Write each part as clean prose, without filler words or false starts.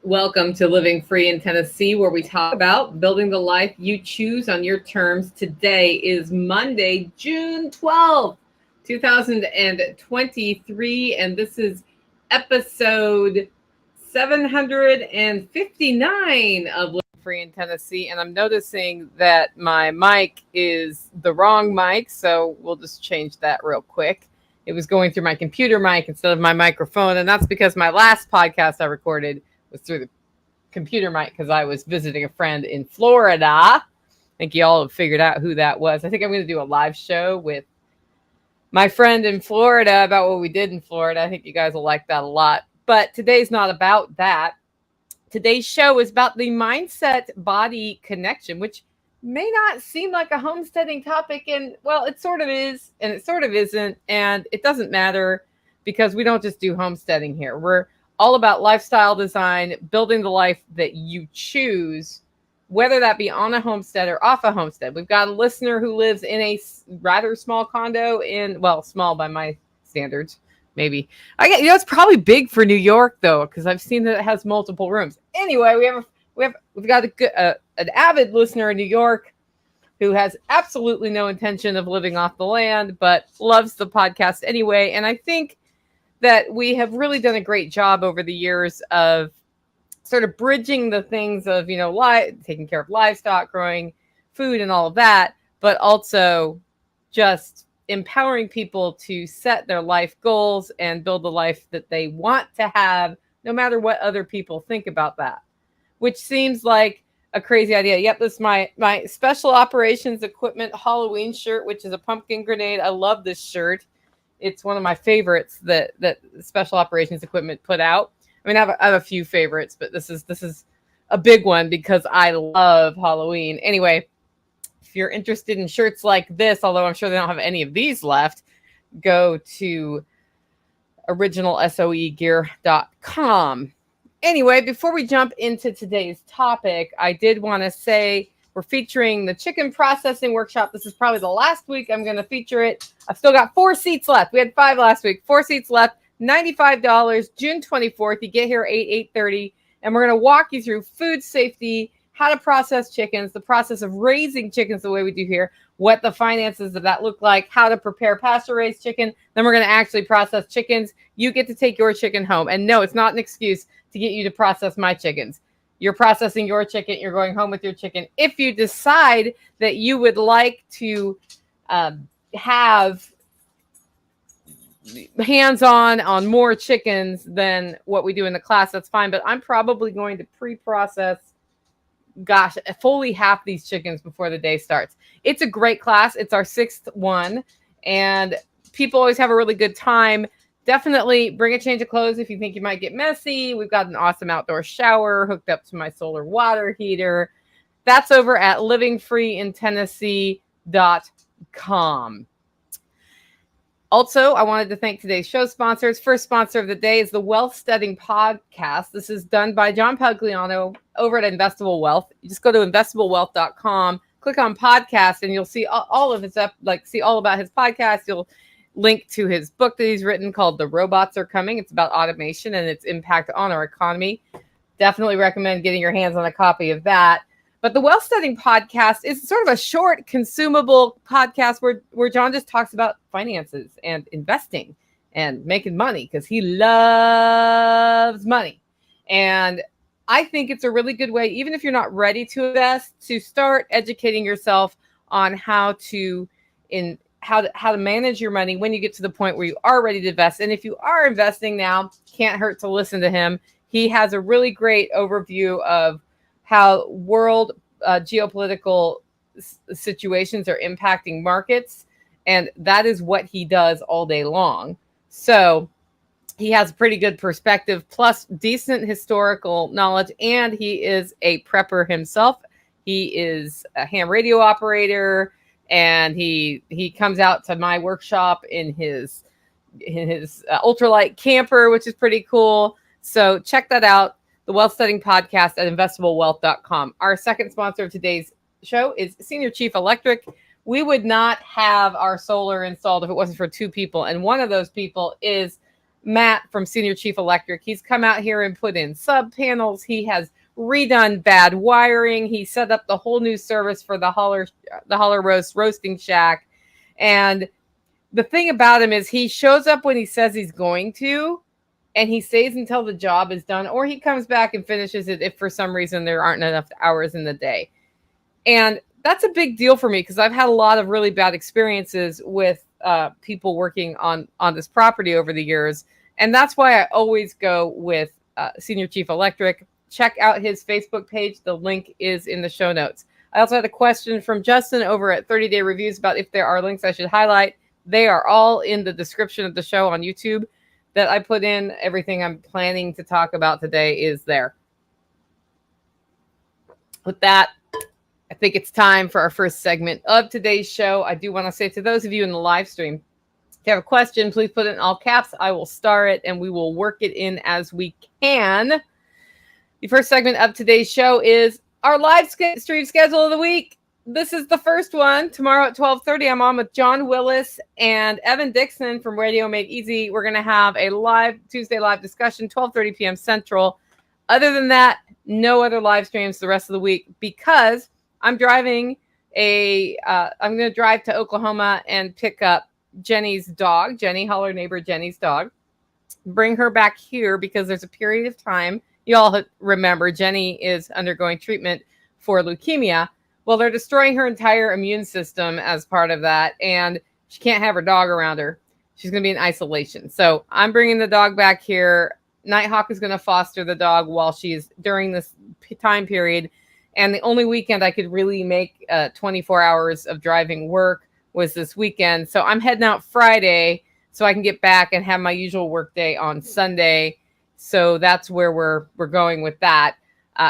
Welcome to Living Free in Tennessee, where we talk about building the life you choose on your terms. Today is Monday, June 12th, 2023, and this is episode 759 of Living Free in Tennessee. And I'm noticing that my mic is the wrong mic, so we'll just change that real quick. It was going through my computer mic instead of my microphone, and that's because my last podcast I recorded was through the computer mic because I was visiting a friend in Florida. I think you all have figured out who that was. I think I'm going to do a live show with my friend in Florida about what we did in Florida. I think you guys will like that a lot. But today's not about that. Today's show is about the mindset-body connection, which may not seem like a homesteading topic. And, well, it sort of is, and it sort of isn't. And it doesn't matter because we don't just do homesteading here. We're all about lifestyle design, building the life that you choose, whether that be on a homestead or off a homestead. We've got a listener who lives in a rather small condo small by my standards, maybe. It's probably big for New York though, because I've seen that it has multiple rooms. Anyway, we've got an avid listener in New York who has absolutely no intention of living off the land, but loves the podcast anyway. And I think that we have really done a great job over the years of sort of bridging the things of, taking care of livestock, growing food and all of that, but also just empowering people to set their life goals and build the life that they want to have, no matter what other people think about that, which seems like a crazy idea. Yep, this is my special operations equipment Halloween shirt, which is a pumpkin grenade. I love this shirt. It's one of my favorites that Special Operations Equipment put out. I mean, I have a few favorites, but this is a big one because I love Halloween. Anyway, if you're interested in shirts like this, although I'm sure they don't have any of these left, go to originalsoegear.com. Anyway, before we jump into today's topic, I did want to say we're featuring the chicken processing workshop. This is probably the last week I'm going to feature it. I've still got 4 seats left. We had 5 last week. 4 seats left. $95, June 24th. You get here at 8:30. And we're going to walk you through food safety, how to process chickens, the process of raising chickens the way we do here, what the finances of that look like, how to prepare pasture-raised chicken. Then we're going to actually process chickens. You get to take your chicken home. And no, it's not an excuse to get you to process my chickens. You're processing your chicken. You're going home with your chicken. If you decide that you would like to have hands-on on more chickens than what we do in the class, that's fine. But I'm probably going to pre-process, fully half these chickens before the day starts. It's a great class. It's our 6th one. And people always have a really good time. Definitely bring a change of clothes if you think you might get messy. We've got an awesome outdoor shower hooked up to my solar water heater. That's over at livingfreeintennessee.com. Also, I wanted to thank today's show sponsors. First sponsor of the day is the Wealth Studying Podcast. This is done by John Pagliano over at Investable Wealth. You just go to investablewealth.com, click on podcast, and you'll see all of his see all about his podcast. You'll link to his book that he's written called The Robots Are Coming. It's about automation and its impact on our economy. Definitely recommend getting your hands on a copy of that. But the Wealth Studying Podcast is sort of a short, consumable podcast where John just talks about finances and investing and making money because he loves money. And I think it's a really good way, even if you're not ready to invest, to start educating yourself on how to manage your money when you get to the point where you are ready to invest. And if you are investing now, can't hurt to listen to him. He has a really great overview of how world geopolitical situations are impacting markets. And that is what he does all day long. So he has a pretty good perspective, plus decent historical knowledge. And he is a prepper himself. He is a ham radio operator. And he comes out to my workshop in his ultralight camper, which is pretty cool. So check that out, the Wealth Studying Podcast at investablewealth.com. Our second sponsor of today's show is Senior Chief Electric. We would not have our solar installed if it wasn't for 2 people. And one of those people is Matt from Senior Chief Electric. He's come out here and put in sub panels. He has redone bad wiring. He set up the whole new service for the Holler Roast Roasting Shack. And the thing about him is he shows up when he says he's going to, and he stays until the job is done, or he comes back and finishes it if for some reason there aren't enough hours in the day. And that's a big deal for me because I've had a lot of really bad experiences with people working on this property over the years. And that's why I always go with Senior Chief Electric. Check out his Facebook page. The link is in the show notes. I also had a question from Justin over at 30 Day Reviews about if there are links I should highlight. They are all in the description of the show on YouTube that I put in. Everything I'm planning to talk about today is there. With that, I think it's time for our first segment of today's show. I do want to say to those of you in the live stream, if you have a question, please put it in all caps. I will star it and we will work it in as we can. The first segment of today's show is our live stream schedule of the week. This is the first one. Tomorrow at 12:30, I'm on with John Willis and Evan Dixon from Radio Made Easy. We're going to have a live Tuesday live discussion, 12:30 p.m. Central. Other than that, no other live streams the rest of the week because I'm driving I'm going to drive to Oklahoma and pick up Jenny's dog, Jenny, Holler neighbor Jenny's dog, bring her back here because there's a period of time. You all remember Jenny is undergoing treatment for leukemia. Well, they're destroying her entire immune system as part of that, and she can't have her dog around her. She's going to be in isolation. So I'm bringing the dog back here. Nighthawk is going to foster the dog while she's during this time period. And the only weekend I could really make 24 hours of driving work was this weekend. So I'm heading out Friday so I can get back and have my usual work day on Sunday. So that's where we're going with that.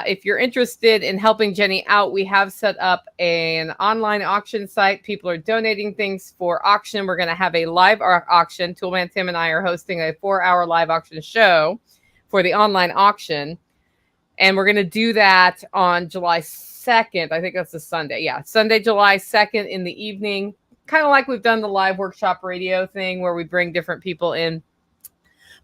If you're interested in helping Jenny out, we have set up an online auction site. People are donating things for auction. We're going to have a live auction. Toolman Tim and I are hosting a 4-hour live auction show for the online auction. And we're going to do that on July 2nd. I think that's a Sunday. Yeah, Sunday, July 2nd in the evening. Kind of like we've done the live workshop radio thing where we bring different people in.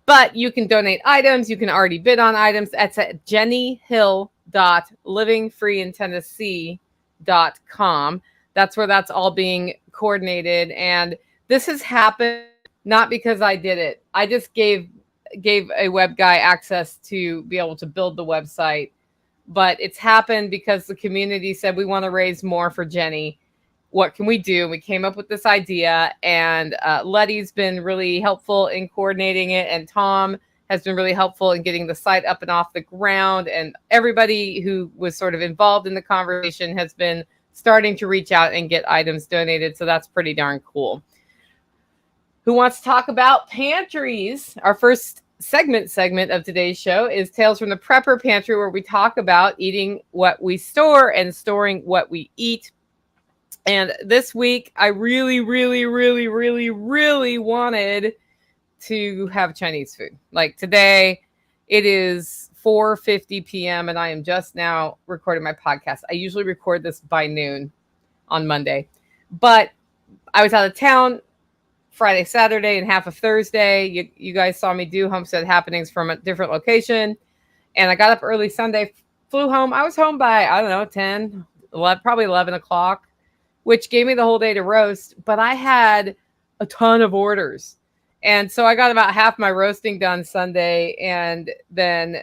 But you can donate items. You can already bid on items. That's at jennyhill.livingfreeintennessee.com. That's where that's all being coordinated. And this has happened not because I did it. I just gave a web guy access to be able to build the website. But it's happened because the community said, we want to raise more for Jenny. What can we do? We came up with this idea, and Letty's been really helpful in coordinating it, and Tom has been really helpful in getting the site up and off the ground, and everybody who was sort of involved in the conversation has been starting to reach out and get items donated, so that's pretty darn cool. Who wants to talk about pantries? Our first segment of today's show is Tales from the Prepper Pantry, where we talk about eating what we store and storing what we eat. And this week, I really, really, really, really, really wanted to have Chinese food. Like today, it is 4:50 p.m. and I am just now recording my podcast. I usually record this by noon on Monday. But I was out of town Friday, Saturday, and half of Thursday. You guys saw me do Homestead Happenings from a different location. And I got up early Sunday, flew home. I was home by, 10, 11, probably 11 o'clock. Which gave me the whole day to roast, but I had a ton of orders. And so I got about half my roasting done Sunday and then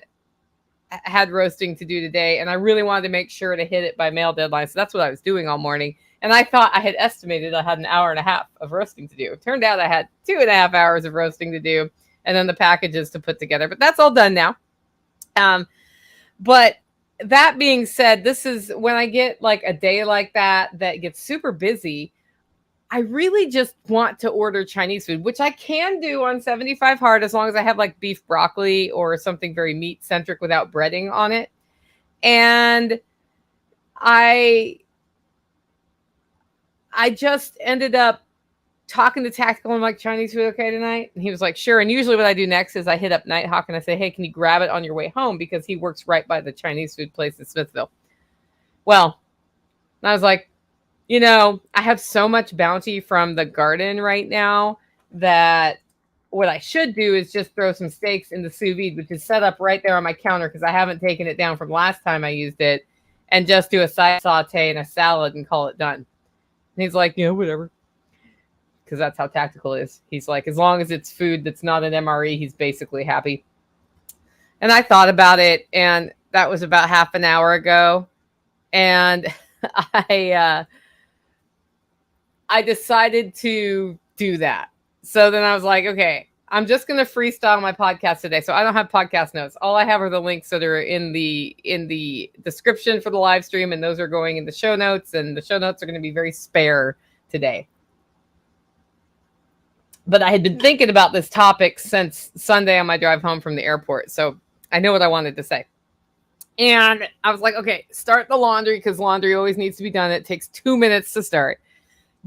had roasting to do today. And I really wanted to make sure to hit it by mail deadline. So that's what I was doing all morning. And I thought I had estimated I had an hour and a half of roasting to do. It turned out I had 2.5 hours of roasting to do and then the packages to put together. But that's all done now. But that being said, this is when I get like a day like that gets super busy. I really just want to order Chinese food, which I can do on 75 hard as long as I have like beef broccoli or something very meat centric without breading on it. And I just ended up talking to Tactical. I'm like, Chinese food okay tonight? And he was like, sure. And usually what I do next is I hit up Nighthawk and I say, hey, can you grab it on your way home? Because he works right by the Chinese food place in Smithville. Well, I was like, I have so much bounty from the garden right now that what I should do is just throw some steaks in the sous vide, which is set up right there on my counter because I haven't taken it down from last time I used it, and just do a side saute and a salad and call it done. And he's like, yeah, whatever. Because that's how tactical it is. He's like, as long as it's food that's not an MRE, he's basically happy. And I thought about it, and that was about half an hour ago. And I decided to do that. So then I was like, okay, I'm just going to freestyle my podcast today. So I don't have podcast notes. All I have are the links that are in the description for the live stream, and those are going in the show notes, and the show notes are going to be very spare today. But I had been thinking about this topic since Sunday on my drive home from the airport. So I know what I wanted to say. And I was like, okay, start the laundry, because laundry always needs to be done. It takes 2 minutes to start.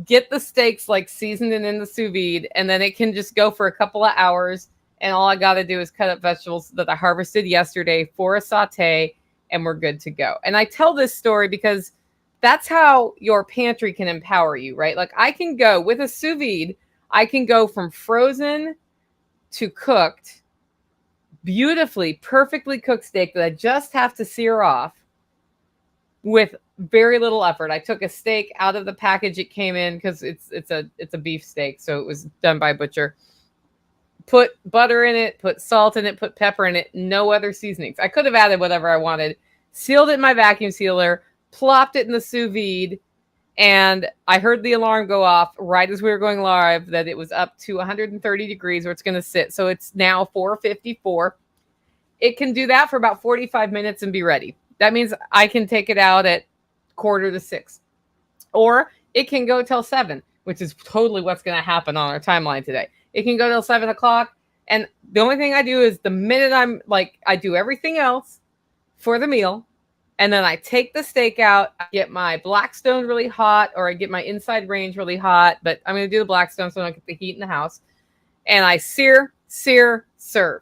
Get the steaks like seasoned and in the sous vide, and then it can just go for a couple of hours. And all I got to do is cut up vegetables that I harvested yesterday for a saute, and we're good to go. And I tell this story because that's how your pantry can empower you, right? Like I can go with a sous vide. I can go from frozen to cooked, beautifully, perfectly cooked steak that I just have to sear off with very little effort. I took a steak out of the package it came in because it's a beef steak, so it was done by a butcher. Put butter in it, put salt in it, put pepper in it, no other seasonings. I could have added whatever I wanted, sealed it in my vacuum sealer, plopped it in the sous vide, and I heard the alarm go off right as we were going live that it was up to 130 degrees where it's going to sit. So it's now 454. It can do that for about 45 minutes and be ready. That means I can take it out at 5:45. Or it can go till 7, which is totally what's going to happen on our timeline today. It can go till 7 o'clock. And the only thing I do is the minute I do everything else for the meal. And then I take the steak out, I get my Blackstone really hot, or I get my inside range really hot, but I'm going to do the Blackstone so I don't get the heat in the house. And I sear, serve.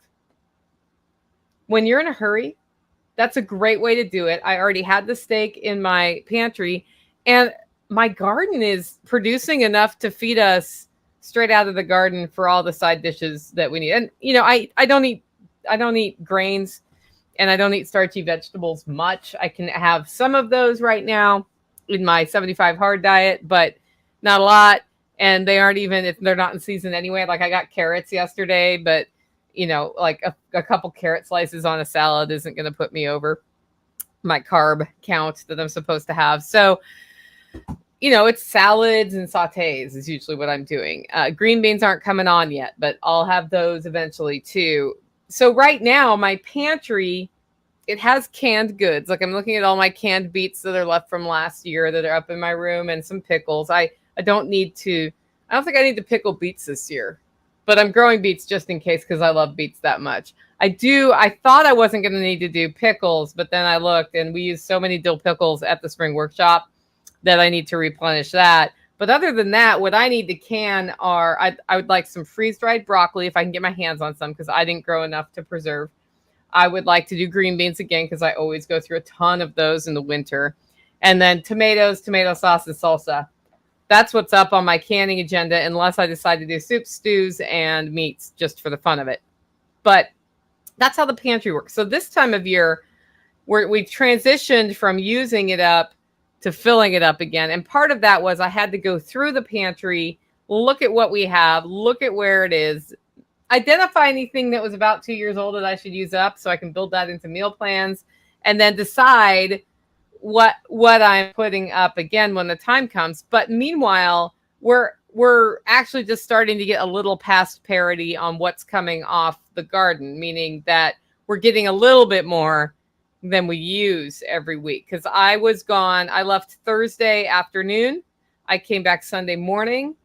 When you're in a hurry, that's a great way to do it. I already had the steak in my pantry, and my garden is producing enough to feed us straight out of the garden for all the side dishes that we need. And, I don't eat grains. And I don't eat starchy vegetables much. I can have some of those right now in my 75 hard diet, but not a lot. And they aren't even, if they're not in season anyway. Like I got carrots yesterday, but like a couple carrot slices on a salad isn't going to put me over my carb count that I'm supposed to have. So, it's salads and sautés is usually what I'm doing. Green beans aren't coming on yet, but I'll have those eventually too. So right now, my pantry, it has canned goods. Like I'm looking at all my canned beets that are left from last year that are up in my room, and some pickles. I don't think I need to pickle beets this year, but I'm growing beets just in case because I love beets that much. I thought I wasn't going to need to do pickles, but then I looked and we use so many dill pickles at the spring workshop that I need to replenish that. But other than that, what I need to can are, I would like some freeze-dried broccoli if I can get my hands on some because I didn't grow enough to preserve. I would like to do green beans again because I always go through a ton of those in the winter. And then tomatoes, tomato sauce, and salsa. That's what's up on my canning agenda unless I decide to do soups, stews, and meats just for the fun of it. But that's how the pantry works. So this time of year, we transitioned from using it up to filling it up again. And part of that was I had to go through the pantry, look at what we have, look at where it is, identify anything that was about 2 years old that I should use up so I can build that into meal plans, and then decide what I'm putting up again when the time comes. But meanwhile, we're actually just starting to get a little past parity on what's coming off the garden, meaning that we're getting a little bit more than we use every week. Because I was gone. I left Thursday afternoon. I came back Sunday morning.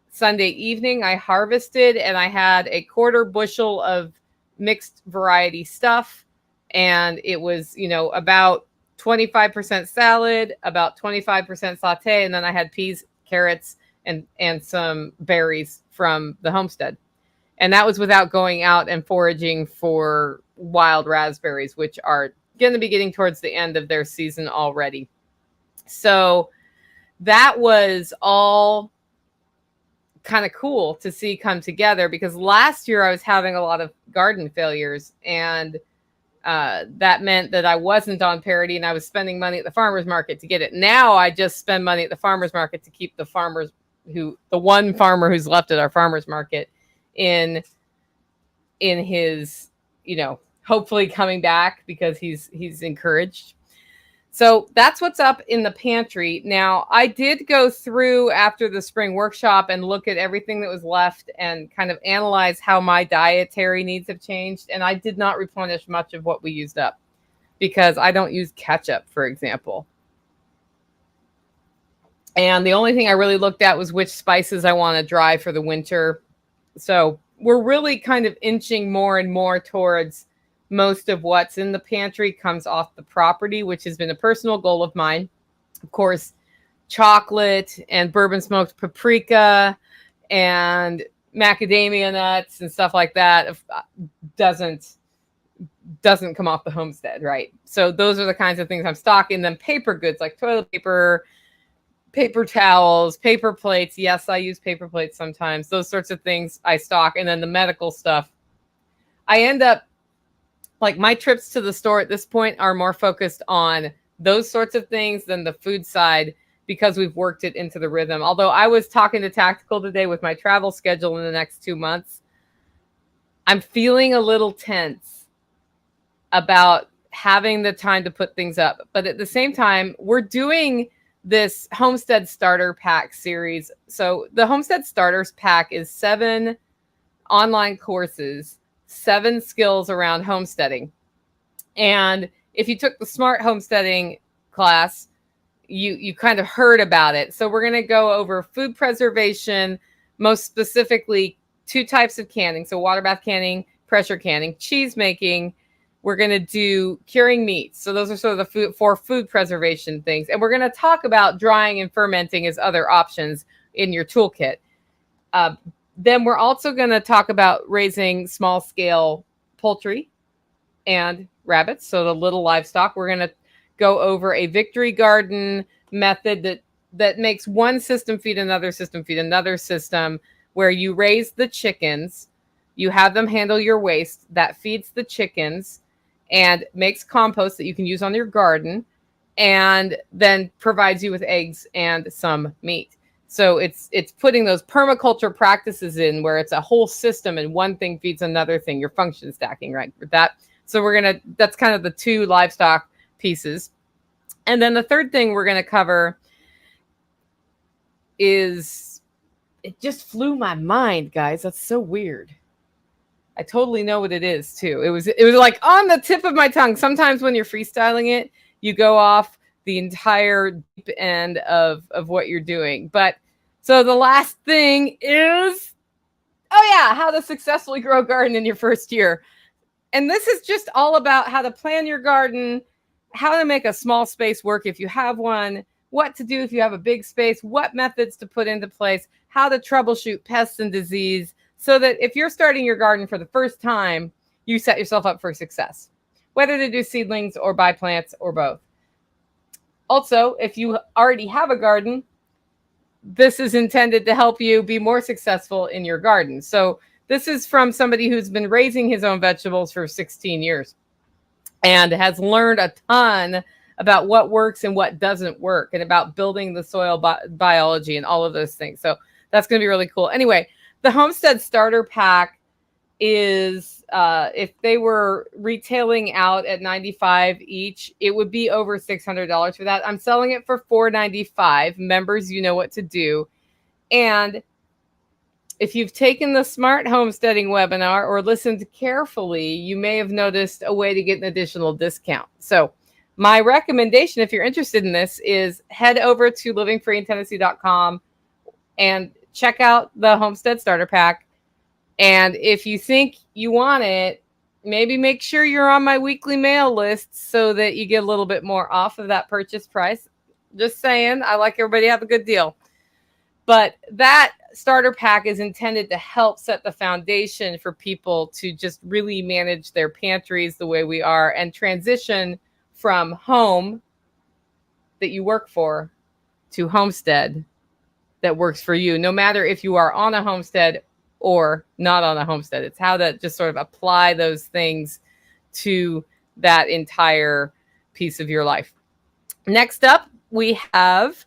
Sunday evening, I harvested, and I had a 1/4 bushel of mixed variety stuff. And it was, about 25% salad, about 25% saute. And then I had peas, carrots, and some berries from the homestead. And that was without going out and foraging for wild raspberries, which are going to be getting towards the end of their season already. So that was all kind of cool to see come together, because last year I was having a lot of garden failures, and that meant that I wasn't on parity and I was spending money at the farmer's market to get it. Now I just spend money at the farmer's market to keep the one farmer who's left at our farmer's market in his, hopefully coming back, because he's encouraged. So that's what's up in the pantry. Now, I did go through after the spring workshop and look at everything that was left and kind of analyze how my dietary needs have changed. And I did not replenish much of what we used up, because I don't use ketchup, for example. And the only thing I really looked at was which spices I want to dry for the winter. So we're really kind of inching more and more towards most of what's in the pantry comes off the property, which has been a personal goal of mine. Of course, chocolate and bourbon smoked paprika and macadamia nuts and stuff like that doesn't come off the homestead, right? So those are the kinds of things I'm stocking. Then paper goods like toilet paper, paper towels, paper plates. Yes, I use paper plates sometimes. Those sorts of things I stock. And then the medical stuff. I end up, like, my trips to the store at this point are more focused on those sorts of things than the food side, because we've worked it into the rhythm. Although I was talking to Tactical today with my travel schedule in the next 2 months, I'm feeling a little tense about having the time to put things up. But at the same time, we're doing this Homestead Starter Pack series. So the Homestead Starters Pack is 7 online courses, 7 skills around homesteading. And if you took the Smart Homesteading class, you kind of heard about it. So we're going to go over food preservation, most specifically 2 types of canning. So water bath canning, pressure canning, cheese making. We're going to do curing meats. So those are sort of the 4 food preservation things. And we're going to talk about drying and fermenting as other options in your toolkit. Then we're also going to talk about raising small scale poultry and rabbits. So the little livestock. We're going to go over a victory garden method that makes one system feed another system feed another system, where you raise the chickens, you have them handle your waste that feeds the chickens and makes compost that you can use on your garden, and then provides you with eggs and some meat. So it's putting those permaculture practices in where it's a whole system and one thing feeds another thing. You're function stacking, right? With that. So that's kind of the 2 livestock pieces. And then the third thing we're going to cover is, it just flew my mind, guys. That's so weird. I totally know what it is too. It was like on the tip of my tongue. Sometimes when you're freestyling it, you go off the entire deep end of what you're doing. But so the last thing is, how to successfully grow a garden in your first year. And this is just all about how to plan your garden, how to make a small space work if you have one, what to do if you have a big space, what methods to put into place, how to troubleshoot pests and disease, so that if you're starting your garden for the first time, you set yourself up for success, whether to do seedlings or buy plants or both. Also, if you already have a garden, this is intended to help you be more successful in your garden. So this is from somebody who's been raising his own vegetables for 16 years and has learned a ton about what works and what doesn't work, and about building the soil biology and all of those things. So that's going to be really cool. Anyway, the Homestead Starter Pack is, if they were retailing out at $95 each, it would be over $600 for that. I'm selling it for $495. Members, you know what to do. And if you've taken the Smart Homesteading webinar or listened carefully, you may have noticed a way to get an additional discount. So my recommendation, if you're interested in this, is head over to livingfreeintennessee.com and check out the Homestead Starter Pack. And if you think you want it, maybe make sure you're on my weekly mail list so that you get a little bit more off of that purchase price. Just saying, I like everybody to have a good deal. But that starter pack is intended to help set the foundation for people to just really manage their pantries the way we are and transition from home that you work for to homestead that works for you, no matter if you are on a homestead or not on a homestead. It's how to just sort of apply those things to that entire piece of your life. Next up, we have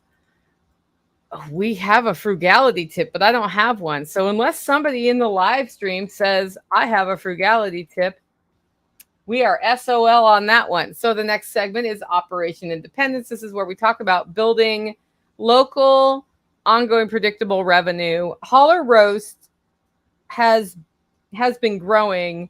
a frugality tip, but I don't have one. So unless somebody in the live stream says I have a frugality tip, we are SOL on that one. So the next segment is Operation Independence. This is where we talk about building local, ongoing, predictable revenue. Holler Roast has been growing.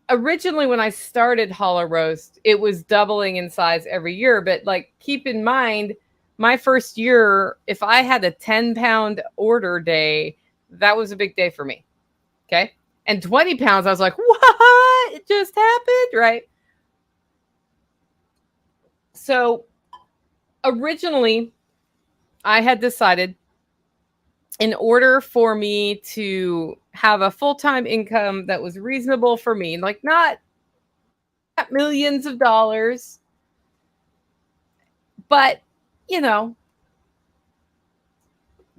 Originally, when I started Holler Roast, it was doubling in size every year. But like, keep in mind, my first year, if I had a 10-pound order day, that was a big day for me. Okay. And 20 pounds, I was like, what? It just happened, right? So originally, I had decided, in order for me to have a full-time income that was reasonable for me, like not millions of dollars, but, you know,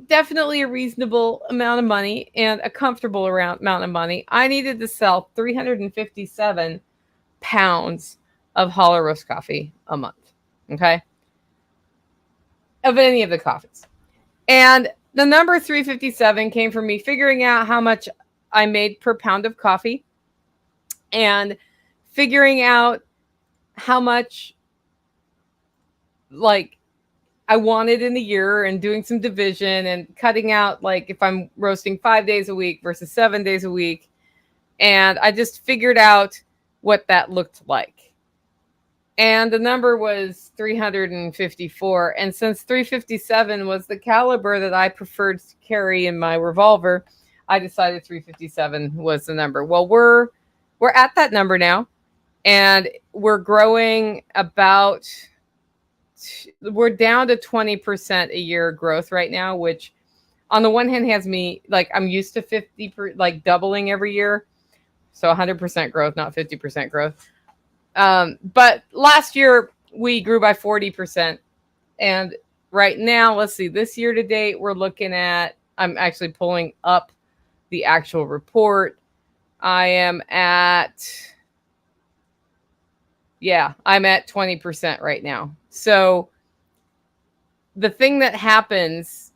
definitely a reasonable amount of money and a comfortable amount of money, I needed to sell 357 pounds of Holler Roast coffee a month. Okay. Of any of the coffees. And the number 357 came from me figuring out how much I made per pound of coffee and figuring out how much like I wanted in the year and doing some division and cutting out, like, if I'm roasting 5 days a week versus 7 days a week. And I just figured out what that looked like. And the number was 354. And since 357 was the caliber that I preferred to carry in my revolver, I decided 357 was the number. Well, we're at that number now, and we're growing about, we're down to 20% a year growth right now, which on the one hand has me, like, I'm used to 50, like doubling every year. So 100% growth, not 50% growth. But last year we grew by 40%. And right now, let's see, this year to date, we're looking at, I'm actually pulling up the actual report. I'm at 20% right now. So the thing that happens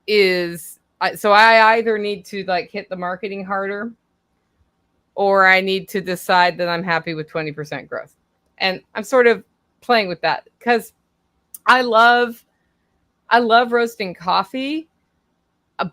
is, so I either need to like hit the marketing harder, or I need to decide that I'm happy with 20% growth. And I'm sort of playing with that because I love roasting coffee,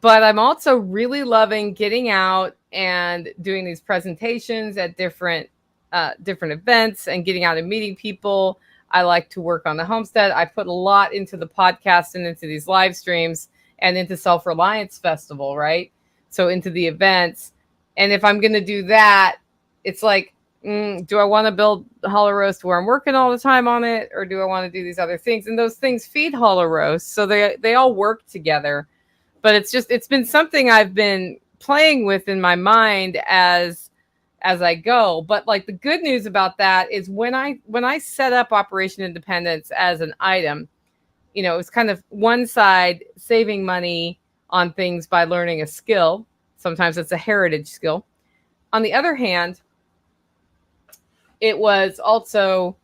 but I'm also really loving getting out and doing these presentations at different events and getting out and meeting people. I like to work on the homestead. I put a lot into the podcast and into these live streams and into Self-Reliance Festival, right? So into the events. And if I'm going to do that, it's like, do I want to build Holler Roast where I'm working all the time on it? Or do I want to do these other things? And those things feed Holler Roast. So they all work together. But it's been something I've been playing with in my mind as I go. But like, the good news about that is when I set up Operation Independence as an item, you know, it's kind of one side saving money on things by learning a skill. Sometimes it's a heritage skill. On the other hand, it was also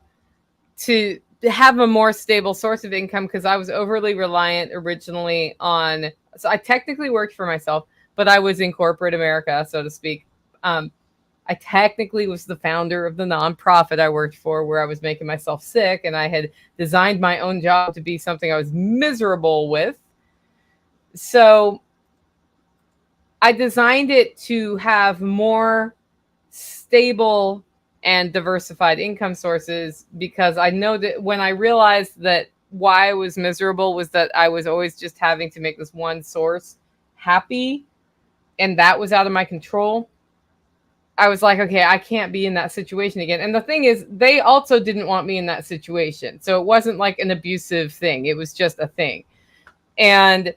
to have a more stable source of income, because I was overly reliant originally on, so I technically worked for myself, but I was in corporate America, so to speak. I technically was the founder of the nonprofit I worked for, where I was making myself sick, and I had designed my own job to be something I was miserable with. So I designed it to have more stable and diversified income sources, because I know that when I realized that why I was miserable was that I was always just having to make this one source happy, and that was out of my control. I was like, okay, I can't be in that situation again. And the thing is, they also didn't want me in that situation. So it wasn't like an abusive thing. It was just a thing. And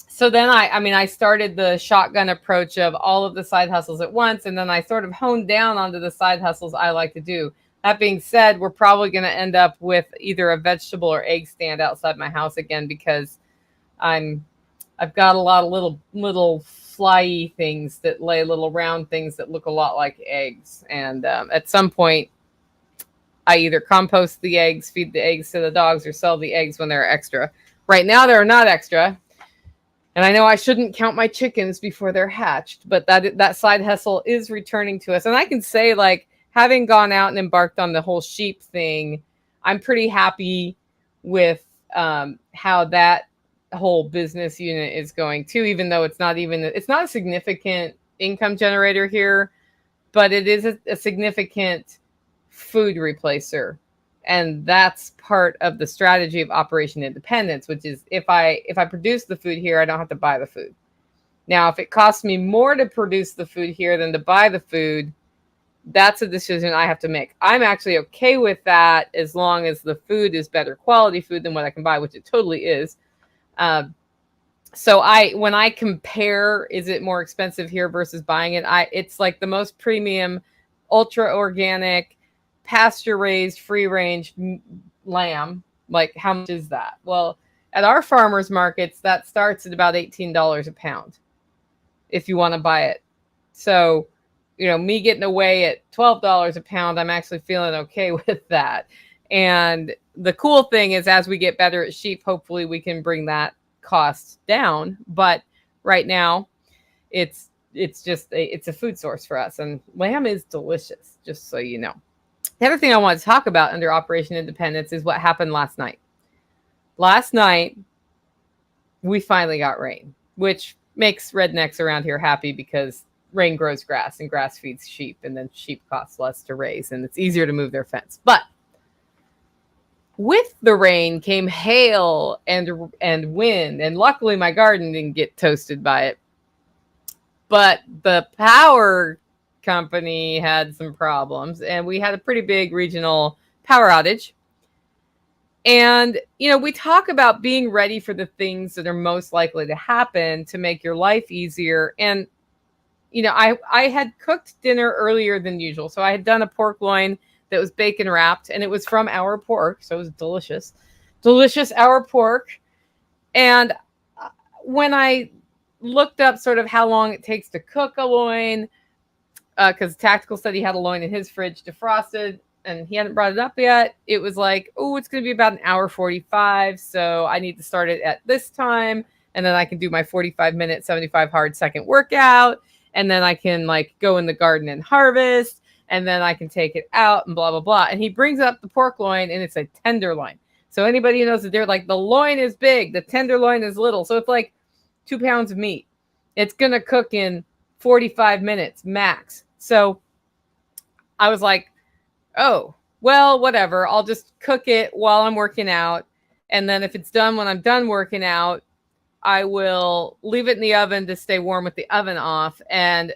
so then I started the shotgun approach of all of the side hustles at once. And then I sort of honed down onto the side hustles I like to do. That being said, we're probably going to end up with either a vegetable or egg stand outside my house again, because I've got a lot of little flyy things that lay little round things that look a lot like eggs. And at some point, I either compost the eggs, feed the eggs to the dogs, or sell the eggs when they're extra. Right now, they're not extra. And I know I shouldn't count my chickens before they're hatched, but that side hustle is returning to us. And I can say, like, having gone out and embarked on the whole sheep thing, I'm pretty happy with how that whole business unit is going too, even though it's not a significant income generator here, but it is a significant food replacer. And that's part of the strategy of Operation Independence, which is if I produce the food here, I don't have to buy the food. Now, if it costs me more to produce the food here than to buy the food, that's a decision I have to make. I'm actually okay with that as long as the food is better quality food than what I can buy, which it totally is. So when I compare, is it more expensive here versus buying it? It's like the most premium, ultra organic, pasture raised, free range lamb. Like, how much is that? Well, at our farmers markets, that starts at about $18 a pound if you want to buy it. So, me getting away at $12 a pound, I'm actually feeling okay with that. And the cool thing is, as we get better at sheep, hopefully we can bring that cost down. But right now, it's a food source for us, and lamb is delicious, just so you know. The other thing I want to talk about under Operation Independence is what happened last night. Last night, we finally got rain, which makes rednecks around here happy because rain grows grass and grass feeds sheep, and then sheep costs less to raise, and it's easier to move their fence. But with the rain came hail and wind, and luckily my garden didn't get toasted by it. But the power company had some problems, and we had a pretty big regional power outage. And, we talk about being ready for the things that are most likely to happen to make your life easier. And, I had cooked dinner earlier than usual. So I had done a pork loin that was bacon wrapped, and it was from our pork. So it was delicious our pork. And when I looked up sort of how long it takes to cook a loin, because Tactical said he had a loin in his fridge defrosted, and he hadn't brought it up yet. It was like, it's going to be about an hour 45. So I need to start it at this time. And then I can do my 45-minute, 75 hard second workout. And then I can go in the garden and harvest. And then I can take it out and blah, blah, blah. And he brings up the pork loin, and it's a tenderloin. So anybody who knows that they're like, the loin is big, the tenderloin is little. So it's like 2 pounds of meat. It's going to cook in 45 minutes max. So I was like, oh, well, whatever. I'll just cook it while I'm working out. And then if it's done when I'm done working out, I will leave it in the oven to stay warm with the oven off and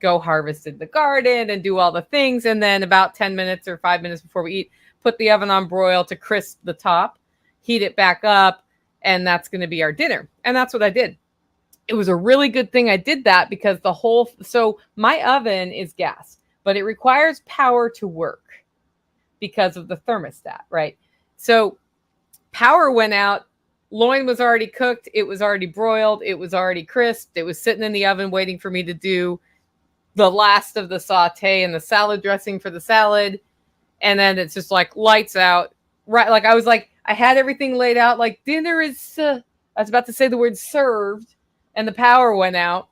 go harvest in the garden and do all the things. And then about 10 minutes or 5 minutes before we eat, put the oven on broil to crisp the top, heat it back up, and that's going to be our dinner. And that's what I did. It was a really good thing I did that because so my oven is gas, but it requires power to work because of the thermostat, right? So power went out, loin was already cooked, it was already broiled, it was already crisped, it was sitting in the oven waiting for me to do the last of the saute and the salad dressing for the salad. And then it's just like lights out, right? Like I had everything laid out, like dinner is, I was about to say the word served. And the power went out.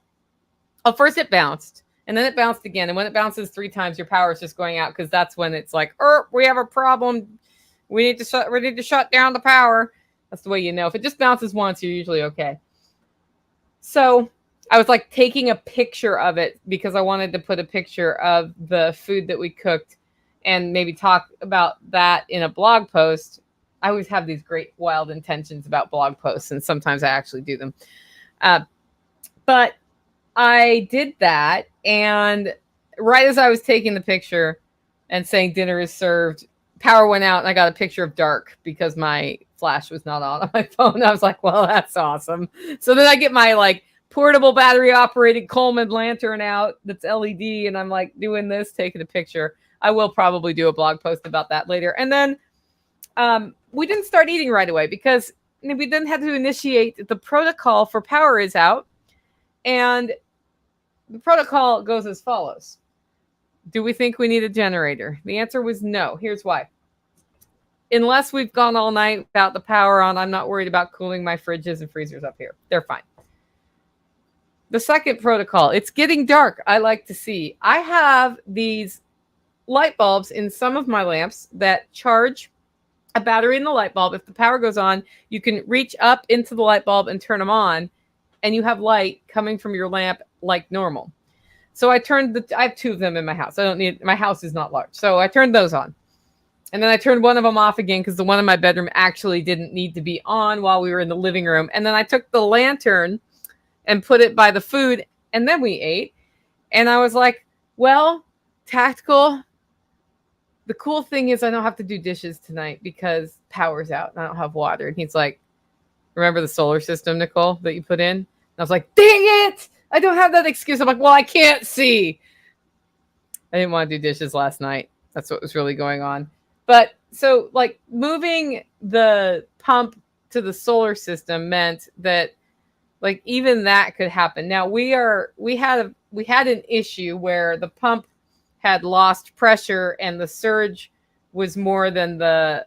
Well, first it bounced, and then it bounced again. And when it bounces 3 times, your power is just going out because that's when it's like, we have a problem. We need to shut down the power. That's the way you know. If it just bounces once, you're usually okay. So I was like taking a picture of it because I wanted to put a picture of the food that we cooked and maybe talk about that in a blog post. I always have these great wild intentions about blog posts, and sometimes I actually do them. But I did that, and right as I was taking the picture and saying dinner is served, power went out, and I got a picture of dark because my flash was not on my phone. I was like, well, that's awesome. So then I get my portable battery operated Coleman lantern out that's LED, and I'm doing this, taking a picture. I will probably do a blog post about that later. And then we didn't start eating right away because And we then had to initiate the protocol for power is out. And the protocol goes as follows. Do we think we need a generator? The answer was no. Here's why. Unless we've gone all night without the power on, I'm not worried about cooling my fridges and freezers up here. They're fine. The second protocol, it's getting dark. I like to see. I have these light bulbs in some of my lamps that charge a battery in the light bulb. If the power goes on, you can reach up into the light bulb and turn them on, and you have light coming from your lamp like normal. So I have two of them in my house. My house is not large. So I turned those on. And then I turned one of them off again because the one in my bedroom actually didn't need to be on while we were in the living room. And then I took the lantern and put it by the food, and then we ate. And I was like, well, tactical. The cool thing is I don't have to do dishes tonight because power's out and I don't have water. And he's like, remember the solar system, Nicole, that you put in? And I was like, dang it! I don't have that excuse. I'm like, well, I can't see. I didn't want to do dishes last night. That's what was really going on. But so like moving the pump to the solar system meant that like even that could happen. Now we had an issue where the pump had lost pressure and the surge was more than the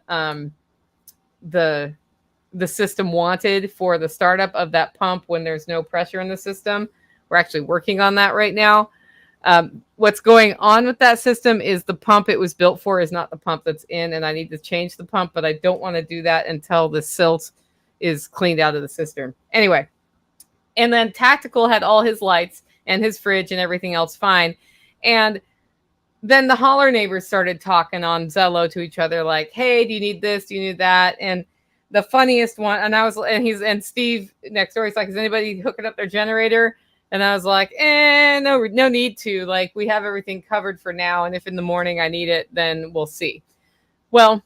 system wanted for the startup of that pump when there's no pressure in the system. We're actually working on that right now. What's going on with that system is the pump it was built for is not the pump that's in, and I need to change the pump, but I don't want to do that until the silt is cleaned out of the cistern. Anyway, and then Tactical had all his lights and his fridge and everything else fine. And then the holler neighbors started talking on Zello to each other like, hey, do you need this? Do you need that? And the funniest one, and Steve next door, he's like, is anybody hooking up their generator? And I was like, no need to. Like, we have everything covered for now. And if in the morning I need it, then we'll see. Well,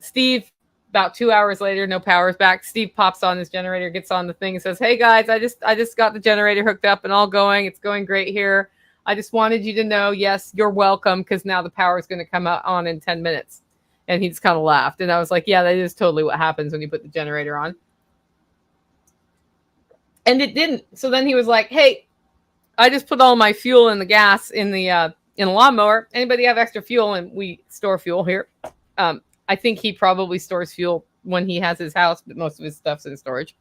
Steve, about 2 hours later, no power's back. Steve pops on his generator, gets on the thing and says, hey guys, I just got the generator hooked up and all going. It's going great here. I just wanted you to know, yes, you're welcome, because now the power is going to come on in 10 minutes. And he just kind of laughed. And I was like, yeah, that is totally what happens when you put the generator on. And it didn't. So then he was like, hey, I just put all my fuel in the gas in the lawnmower. Anybody have extra fuel? And we store fuel here. I think he probably stores fuel when he has his house, but most of his stuff's in storage.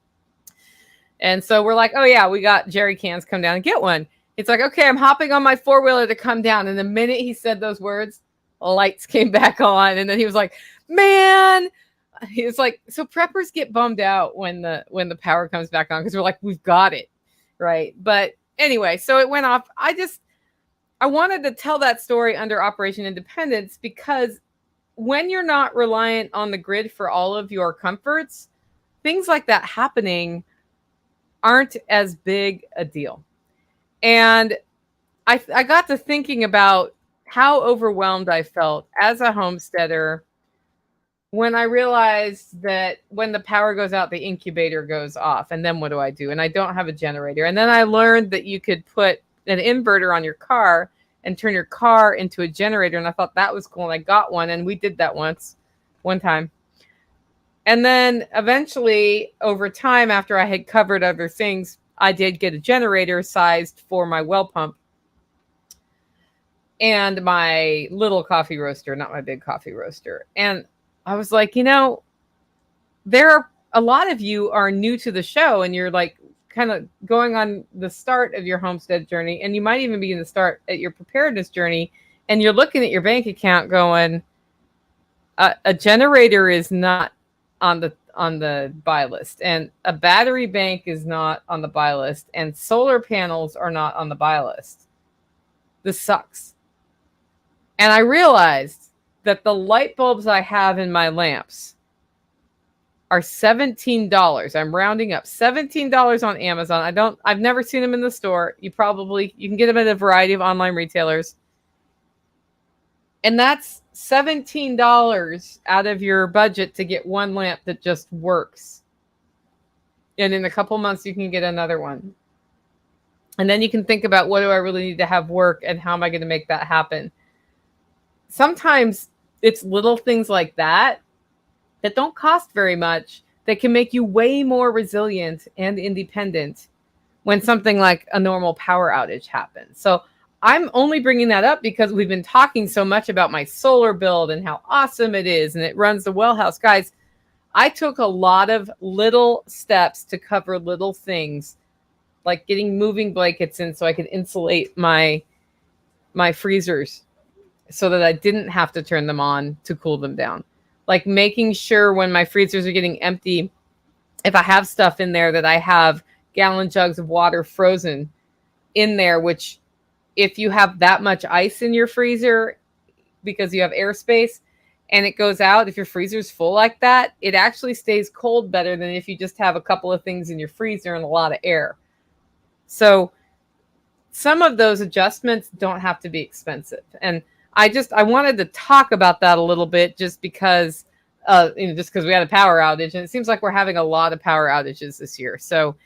And so we're like, oh yeah, we got jerry cans, come down and get one. It's like, okay, I'm hopping on my four-wheeler to come down. And the minute he said those words, lights came back on. And then he was like, man, he was like, so preppers get bummed out when the power comes back on, because we're like, we've got it. Right. But anyway, so it went off. I wanted to tell that story under Operation Independence, because when you're not reliant on the grid for all of your comforts, things like that happening aren't as big a deal. And I got to thinking about how overwhelmed I felt as a homesteader when I realized that when the power goes out, the incubator goes off. And then what do I do? And I don't have a generator. And then I learned that you could put an inverter on your car and turn your car into a generator. And I thought that was cool. And I got one. And we did that one time. And then eventually, over time, after I had covered other things, I did get a generator sized for my well pump and my little coffee roaster, not my big coffee roaster. And I was like, there are a lot of you are new to the show, and you're like kind of going on the start of your homestead journey. And you might even be in the start at your preparedness journey. And you're looking at your bank account going, a generator is not on the buy list, and a battery bank is not on the buy list, and solar panels are not on the buy list. This sucks. And I realized that the light bulbs I have in my lamps are $17. I'm rounding up $17 on Amazon. I've never seen them in the store. You can get them at a variety of online retailers. And that's $17 out of your budget to get one lamp that just works. And in a couple months, you can get another one. And then you can think about, what do I really need to have work, and how am I going to make that happen? Sometimes it's little things like that that don't cost very much that can make you way more resilient and independent when something like a normal power outage happens. So I'm only bringing that up because we've been talking so much about my solar build and how awesome it is and it runs the well house. Guys, I took a lot of little steps to cover little things, like getting moving blankets in so I could insulate my freezers so that I didn't have to turn them on to cool them down. Like making sure when my freezers are getting empty, if I have stuff in there, that I have gallon jugs of water frozen in there, which if you have that much ice in your freezer because you have airspace and it goes out, if your freezer's full like that, it actually stays cold better than if you just have a couple of things in your freezer and a lot of air. So some of those adjustments don't have to be expensive. And I wanted to talk about that a little bit just because just because we had a power outage, and it seems like we're having a lot of power outages this year. So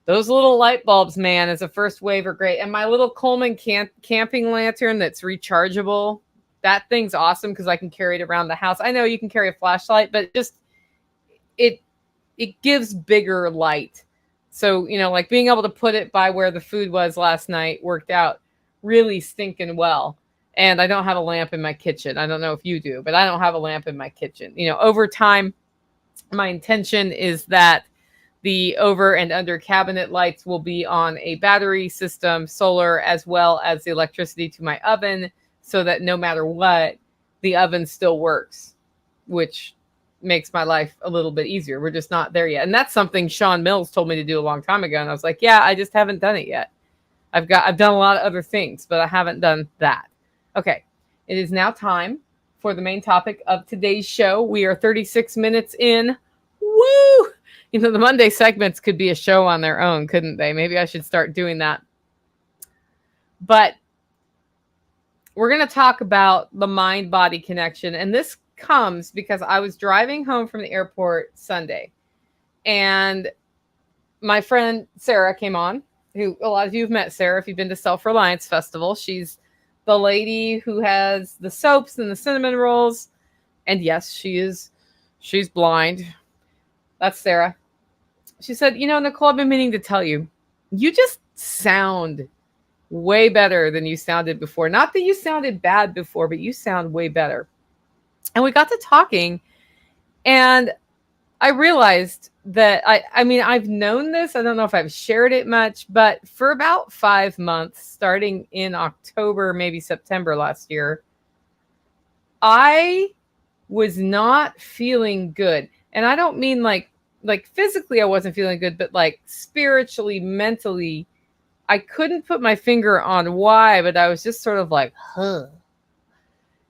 those little light bulbs, man, as a first wave are great. And my little Coleman camping lantern that's rechargeable, that thing's awesome because I can carry it around the house. I know you can carry a flashlight, but just it gives bigger light. So, like being able to put it by where the food was last night worked out really stinking well. And I don't have a lamp in my kitchen. I don't know if you do, but I don't have a lamp in my kitchen. Over time, my intention is that the over and under cabinet lights will be on a battery system, solar, as well as the electricity to my oven, so that no matter what, the oven still works, which makes my life a little bit easier. We're just not there yet. And that's something Sean Mills told me to do a long time ago. And I was like, yeah, I just haven't done it yet. I've done a lot of other things, but I haven't done that. Okay. It is now time for the main topic of today's show. We are 36 minutes in. Woo! The Monday segments could be a show on their own, couldn't they? Maybe I should start doing that. But we're going to talk about the mind-body connection. And this comes because I was driving home from the airport Sunday. And my friend Sarah came on, who a lot of you have met Sarah if you've been to Self-Reliance Festival. She's the lady who has the soaps and the cinnamon rolls. And yes, she's blind. That's Sarah. She said, Nicole, I've been meaning to tell you, you just sound way better than you sounded before. Not that you sounded bad before, but you sound way better. And we got to talking, and I realized that I've known this. I don't know if I've shared it much, but for about 5 months, starting in October, maybe September last year, I was not feeling good. And I don't mean like physically I wasn't feeling good, but like spiritually, mentally, I couldn't put my finger on why, but I was just sort of like, huh.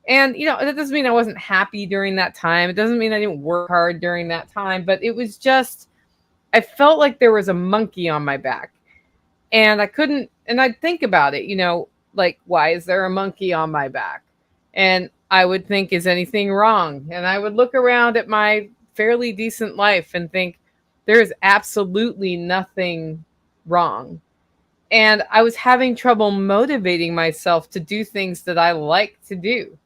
And, that doesn't mean I wasn't happy during that time. It doesn't mean I didn't work hard during that time, but it was just, I felt like there was a monkey on my back, and I couldn't, and I'd think about it, like, why is there a monkey on my back? And I would think, is anything wrong? And I would look around at my fairly decent life and think, there is absolutely nothing wrong. And I was having trouble motivating myself to do things that I like to do.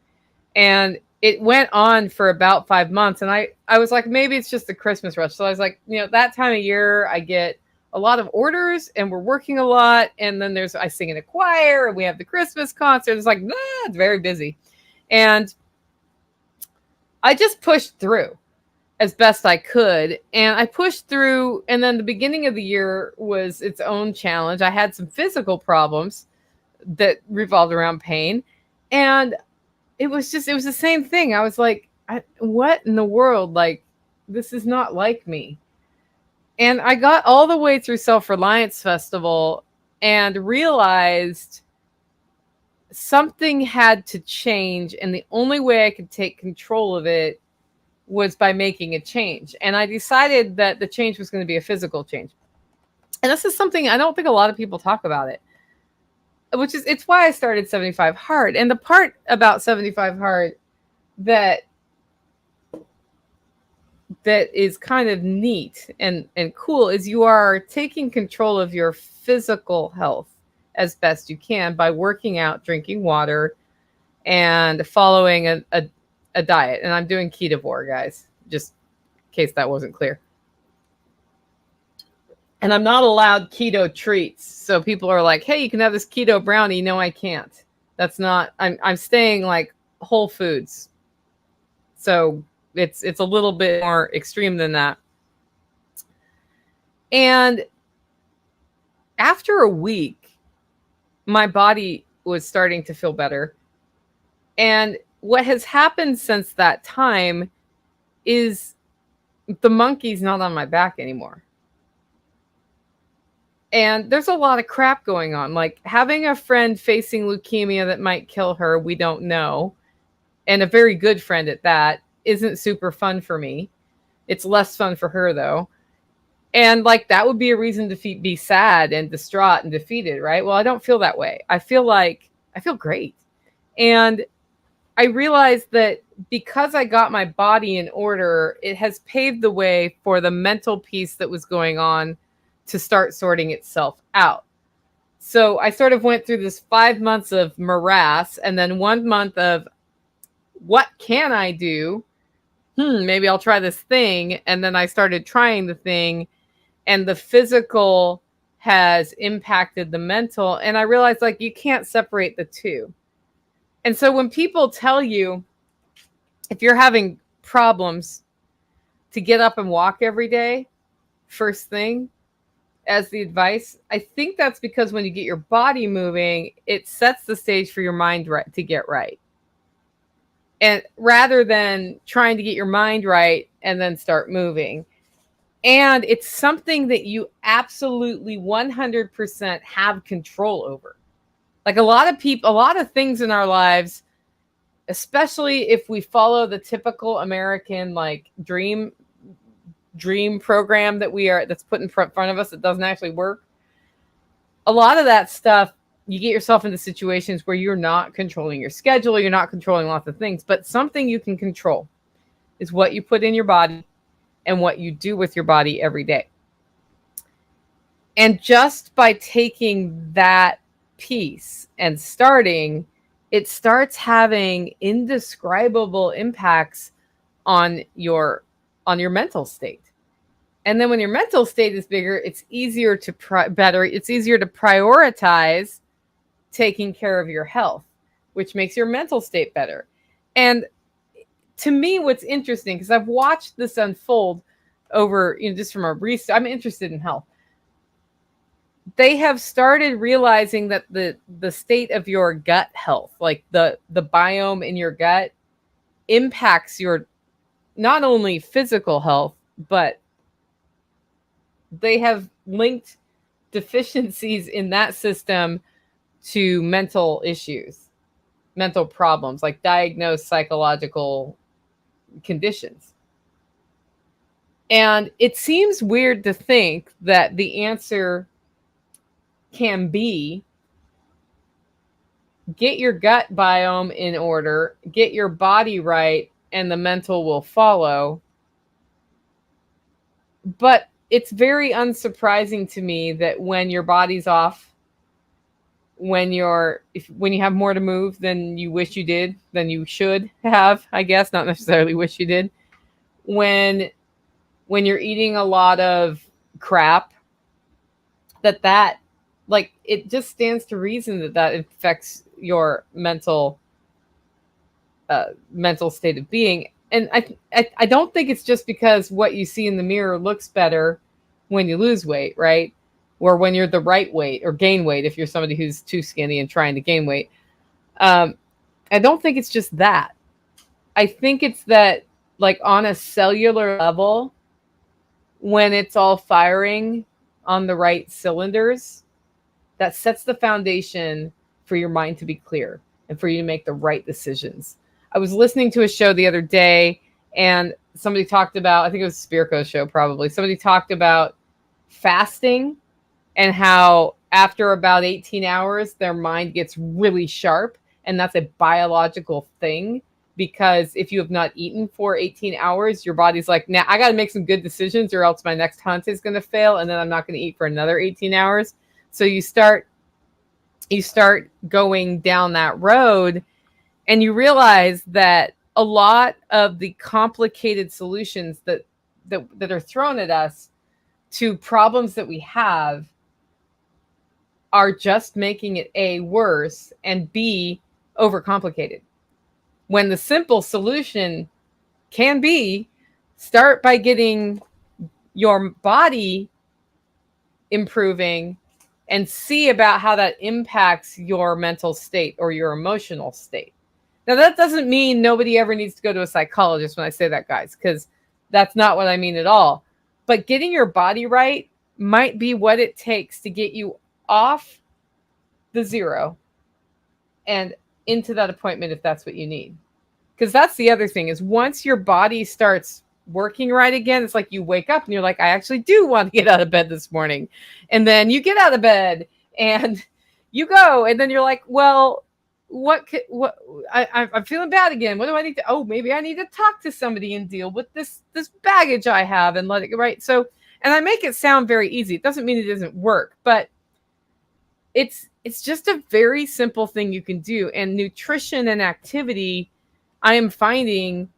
And it went on for about 5 months. And I was like, maybe it's just the Christmas rush. So I was like, that time of year, I get a lot of orders and we're working a lot. And then I sing in a choir and we have the Christmas concert. It's like, it's very busy. And I just pushed through as best I could. And I pushed through. And then the beginning of the year was its own challenge. I had some physical problems that revolved around pain. And it was the same thing. I was like, what in the world? Like, this is not like me. And I got all the way through Self-Reliance Festival and realized something had to change. And the only way I could take control of it was by making a change. And I decided that the change was going to be a physical change. And this is something I don't think a lot of people talk about it. It's why I started 75 Hard. And the part about 75 Hard that is kind of neat and cool is you are taking control of your physical health as best you can by working out, drinking water, and following a diet. And I'm doing ketovore, guys. just in case that wasn't clear. And I'm not allowed keto treats. So people are like, hey, you can have this keto brownie. No, I can't. That's not, I'm staying like whole foods. So it's a little bit more extreme than that. And after a week, my body was starting to feel better. And what has happened since that time is the monkey's not on my back anymore. And there's a lot of crap going on, like having a friend facing leukemia that might kill her. We don't know. And a very good friend at that isn't super fun for me. It's less fun for her though. And like, that would be a reason to be sad and distraught and defeated, right? Well, I don't feel that way. I feel great. And I realized that because I got my body in order, it has paved the way for the mental piece that was going on to start sorting itself out. So I sort of went through this 5 months of morass and then 1 month of what can I do? Maybe I'll try this thing. And then I started trying the thing, and the physical has impacted the mental. And I realized like you can't separate the two. And so when people tell you, if you're having problems, to get up and walk every day, first thing, as the advice, I think that's because when you get your body moving, it sets the stage for your mind to get right. And rather than trying to get your mind right and then start moving. And it's something that you absolutely 100% have control over. Like a lot of things in our lives, especially if we follow the typical American like dream program that's put in front of us that doesn't actually work. A lot of that stuff, you get yourself into situations where you're not controlling your schedule, you're not controlling lots of things, but something you can control is what you put in your body and what you do with your body every day. And just by taking that piece and starting, it starts having indescribable impacts on your mental state. And then when your mental state is bigger, it's easier to prioritize taking care of your health, which makes your mental state better. And to me, what's interesting, because I've watched this unfold over, just from a research, I'm interested in health. They have started realizing that the state of your gut health, like the biome in your gut, impacts your not only physical health, but they have linked deficiencies in that system to mental issues, mental problems, like diagnosed psychological conditions. And it seems weird to think that the answer can be get your gut biome in order, get your body right, and the mental will follow. But it's very unsurprising to me that when your body's off, when you have more to move than you wish you did, than you should have, I guess, not necessarily wish you did, when you're eating a lot of crap, that like, it just stands to reason that affects your mental state of being. And I don't think it's just because what you see in the mirror looks better when you lose weight, right? Or when you're the right weight, or gain weight if you're somebody who's too skinny and trying to gain weight. I don't think it's just that. I think it's that, like, on a cellular level, when it's all firing on the right cylinders, that sets the foundation for your mind to be clear and for you to make the right decisions. I was listening to a show the other day, and somebody talked about, I think it was Spirko's show probably, somebody talked about fasting and how after about 18 hours, their mind gets really sharp. And that's a biological thing, because if you have not eaten for 18 hours, your body's like, now I got to make some good decisions or else my next hunt is going to fail. And then I'm not going to eat for another 18 hours. So you start going down that road, and you realize that a lot of the complicated solutions that are thrown at us to problems that we have are just making it A, worse, and B, overcomplicated. When the simple solution can be, start by getting your body improving and see about how that impacts your mental state or your emotional state. Now, that doesn't mean nobody ever needs to go to a psychologist when I say that, guys, because that's not what I mean at all. But getting your body right might be what it takes to get you off the zero and into that appointment if that's what you need. Because that's the other thing is once your body starts working right again, it's like you wake up and you're like, I actually do want to get out of bed this morning. And then you get out of bed and you go, and then you're like, well, I'm feeling bad again. What do I need to, oh, maybe I need to talk to somebody and deal with this baggage I have and let it go, right? So, and I make it sound very easy. It doesn't mean it doesn't work, but it's just a very simple thing you can do. And nutrition and activity, I am finding,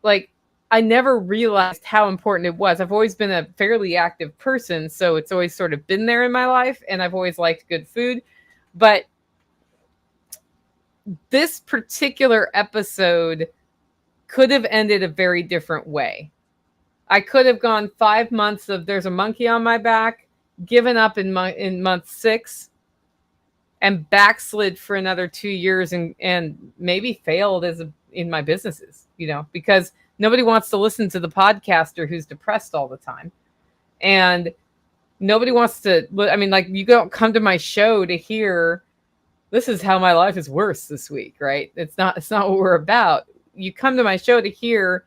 like, I never realized how important it was. I've always been a fairly active person, so it's always sort of been there in my life, and I've always liked good food. But this particular episode could have ended a very different way. I could have gone 5 months of there's a monkey on my back, given up in month 6, and backslid for another 2 years and maybe failed in my businesses, because nobody wants to listen to the podcaster who's depressed all the time. And nobody wants to, I mean, like, you don't come to my show to hear, this is how my life is worse this week, right? It's not what we're about. You come to my show to hear,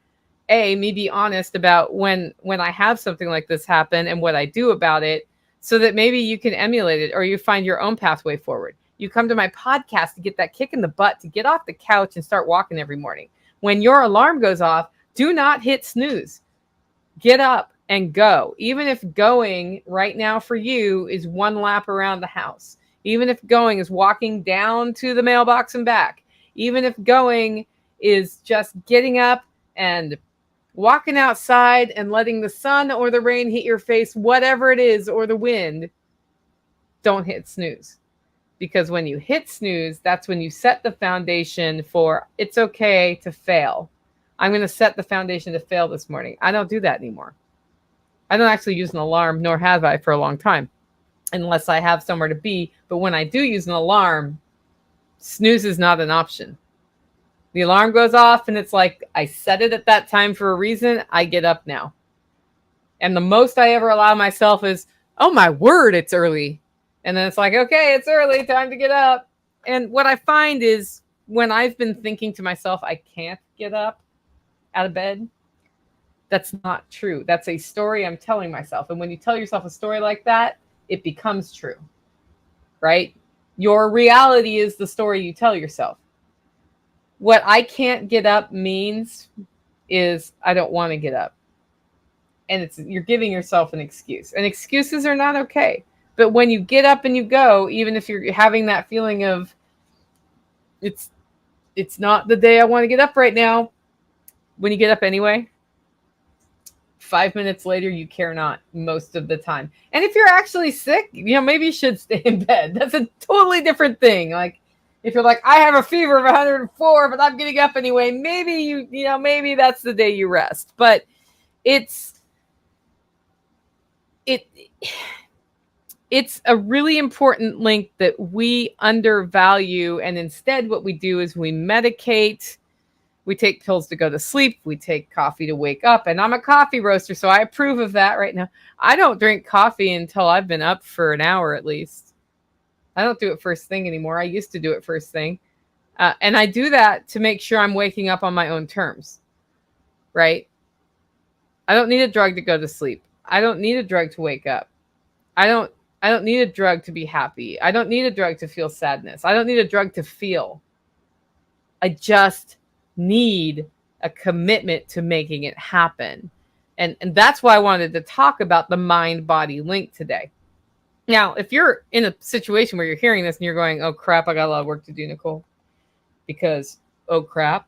me be honest about when I have something like this happen and what I do about it, so that maybe you can emulate it or you find your own pathway forward. You come to my podcast to get that kick in the butt, to get off the couch and start walking every morning. When your alarm goes off, do not hit snooze. Get up and go. Even if going right now for you is 1 lap around the house. Even if going is walking down to the mailbox and back. Even if going is just getting up and walking outside and letting the sun or the rain hit your face, whatever it is, or the wind, don't hit snooze. Because when you hit snooze, that's when you set the foundation for it's okay to fail. I'm going to set the foundation to fail this morning. I don't do that anymore. I don't actually use an alarm, nor have I for a long time, unless I have somewhere to be. But when I do use an alarm, snooze is not an option. The alarm goes off and it's like, I set it at that time for a reason. I get up now. And the most I ever allow myself is, oh my word, it's early. And then it's like, okay, it's early, time to get up. And what I find is when I've been thinking to myself, I can't get up out of bed, that's not true. That's a story I'm telling myself. And when you tell yourself a story like that, it becomes true, right? Your reality is the story you tell yourself. What I can't get up means is I don't want to get up. And you're giving yourself an excuse. And excuses are not okay. But when you get up and you go, even if you're having that feeling of it's not the day I want to get up right now, when you get up anyway, 5 minutes later, you care not most of the time. And if you're actually sick, maybe you should stay in bed. That's a totally different thing. Like, if you're like, I have a fever of 104, but I'm getting up anyway, maybe maybe that's the day you rest. But it's a really important link that we undervalue. And instead, what we do is we medicate. We take pills to go to sleep. We take coffee to wake up. And I'm a coffee roaster, so I approve of that right now. I don't drink coffee until I've been up for an hour at least. I don't do it first thing anymore. I used to do it first thing. And I do that to make sure I'm waking up on my own terms, right? I don't need a drug to go to sleep. I don't need a drug to wake up. I don't need a drug to be happy. I don't need a drug to feel sadness. I don't need a drug to feel. I just need a commitment to making it happen. And that's why I wanted to talk about the mind-body link today. Now, if you're in a situation where you're hearing this and you're going, oh crap, I got a lot of work to do, Nicole. Because, oh crap,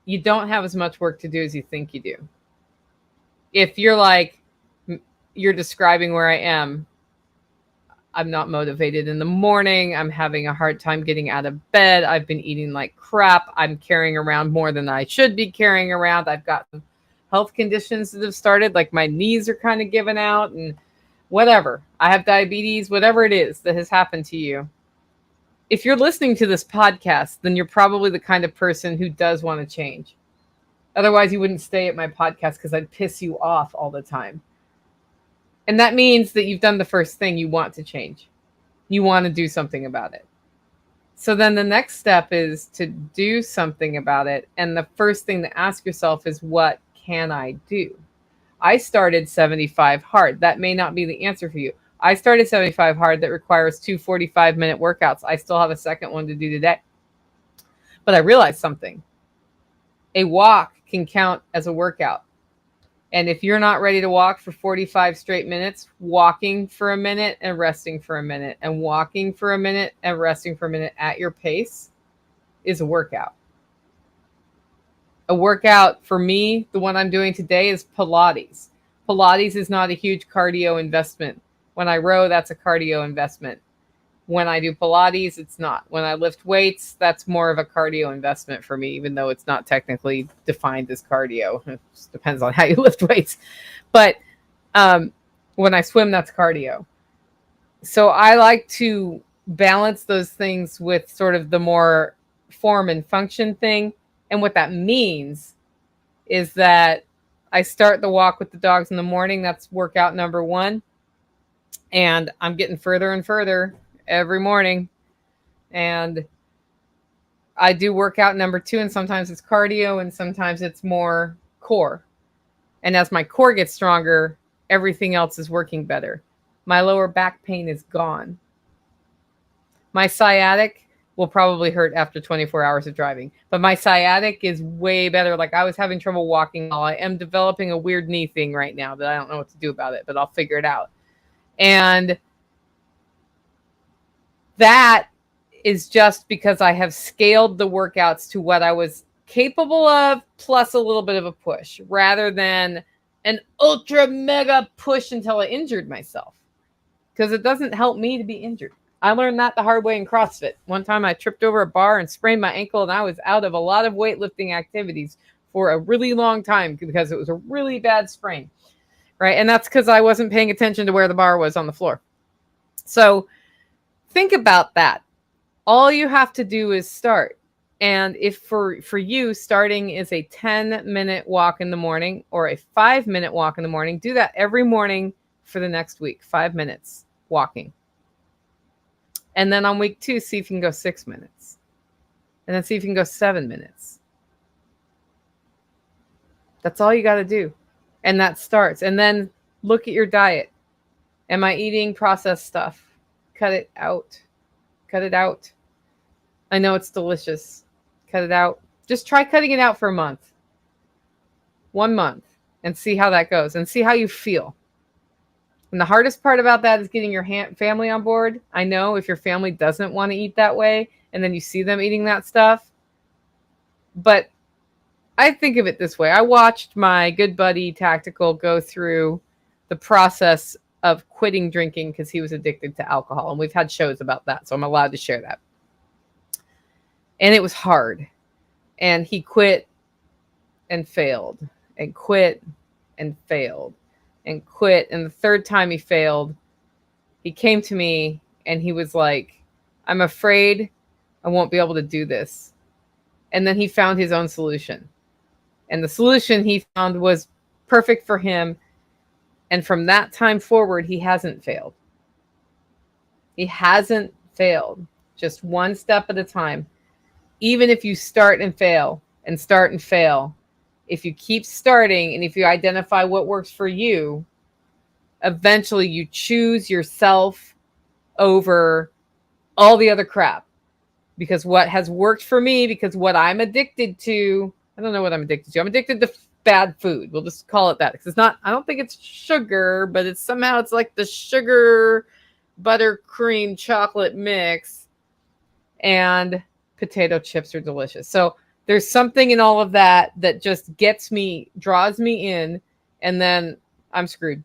you don't have as much work to do as you think you do. If you're like, you're describing where I am, I'm not motivated in the morning. I'm having a hard time getting out of bed. I've been eating like crap. I'm carrying around more than I should be carrying around. I've got health conditions that have started, like my knees are kind of giving out and whatever. I have diabetes, whatever it is that has happened to you. If you're listening to this podcast, then you're probably the kind of person who does want to change. Otherwise, you wouldn't stay at my podcast because I'd piss you off all the time. And that means that you've done the first thing. You want to change. You want to do something about it. So then the next step is to do something about it. And the first thing to ask yourself is, what can I do? I started 75 hard. That may not be the answer for you. I started 75 hard that requires 2 45-minute workouts. I still have a second one to do today. But I realized something. A walk can count as a workout. And if you're not ready to walk for 45 straight minutes, walking for a minute and resting for a minute and walking for a minute and resting for a minute at your pace is a workout. A workout for me, the one I'm doing today, is Pilates. Pilates is not a huge cardio investment. When I row, that's a cardio investment. When I do Pilates, it's not. When I lift weights, that's more of a cardio investment for me, even though it's not technically defined as cardio. It just depends on how you lift weights. But when I swim, that's cardio. So I like to balance those things with sort of the more form and function thing. And what that means is that I start the walk with the dogs in the morning. That's workout number 1. And I'm getting further and further every morning. And I do workout number 2, and sometimes it's cardio and sometimes it's more core. And as my core gets stronger, everything else is working better. My lower back pain is gone. My sciatic will probably hurt after 24 hours of driving, but my sciatic is way better. Like, I was having trouble walking. I am developing a weird knee thing right now that I don't know what to do about it, but I'll figure it out. And that is just because I have scaled the workouts to what I was capable of, plus a little bit of a push, rather than an ultra mega push until I injured myself. Because it doesn't help me to be injured. I learned that the hard way in CrossFit. One time I tripped over a bar and sprained my ankle, and I was out of a lot of weightlifting activities for a really long time because it was a really bad sprain, right? And that's because I wasn't paying attention to where the bar was on the floor. So think about that. All you have to do is start. And if for you, starting is a 10-minute walk in the morning or a 5-minute walk in the morning, do that every morning for the next week, 5 minutes walking. And then on week 2, see if you can go 6 minutes. And then see if you can go 7 minutes. That's all you got to do. And that starts. And then look at your diet. Am I eating processed stuff? Cut it out. Cut it out. I know it's delicious. Cut it out. Just try cutting it out for a month. 1 month. And see how that goes. And see how you feel. And the hardest part about that is getting your family on board. I know if your family doesn't want to eat that way, and then you see them eating that stuff. But I think of it this way. I watched my good buddy Tactical go through the process of quitting drinking because he was addicted to alcohol. And we've had shows about that, so I'm allowed to share that. And it was hard. And he quit and failed and quit and failed. And quit. And the third time he failed, he came to me and he was like, I'm afraid I won't be able to do this. And then he found his own solution. And the solution he found was perfect for him. And from that time forward, he hasn't failed. He hasn't failed. Just one step at a time. Even if you start and fail and start and fail, if you keep starting and if you identify what works for you, eventually you choose yourself over all the other crap. Because what has worked for me, because what I'm addicted to, I don't know what I'm addicted to. I'm addicted to bad food. We'll just call it that. Because it's not, I don't think it's sugar, but it's somehow it's like the sugar, buttercream, chocolate mix. And potato chips are delicious. So There's something in all of that that just draws me in, and then I'm screwed.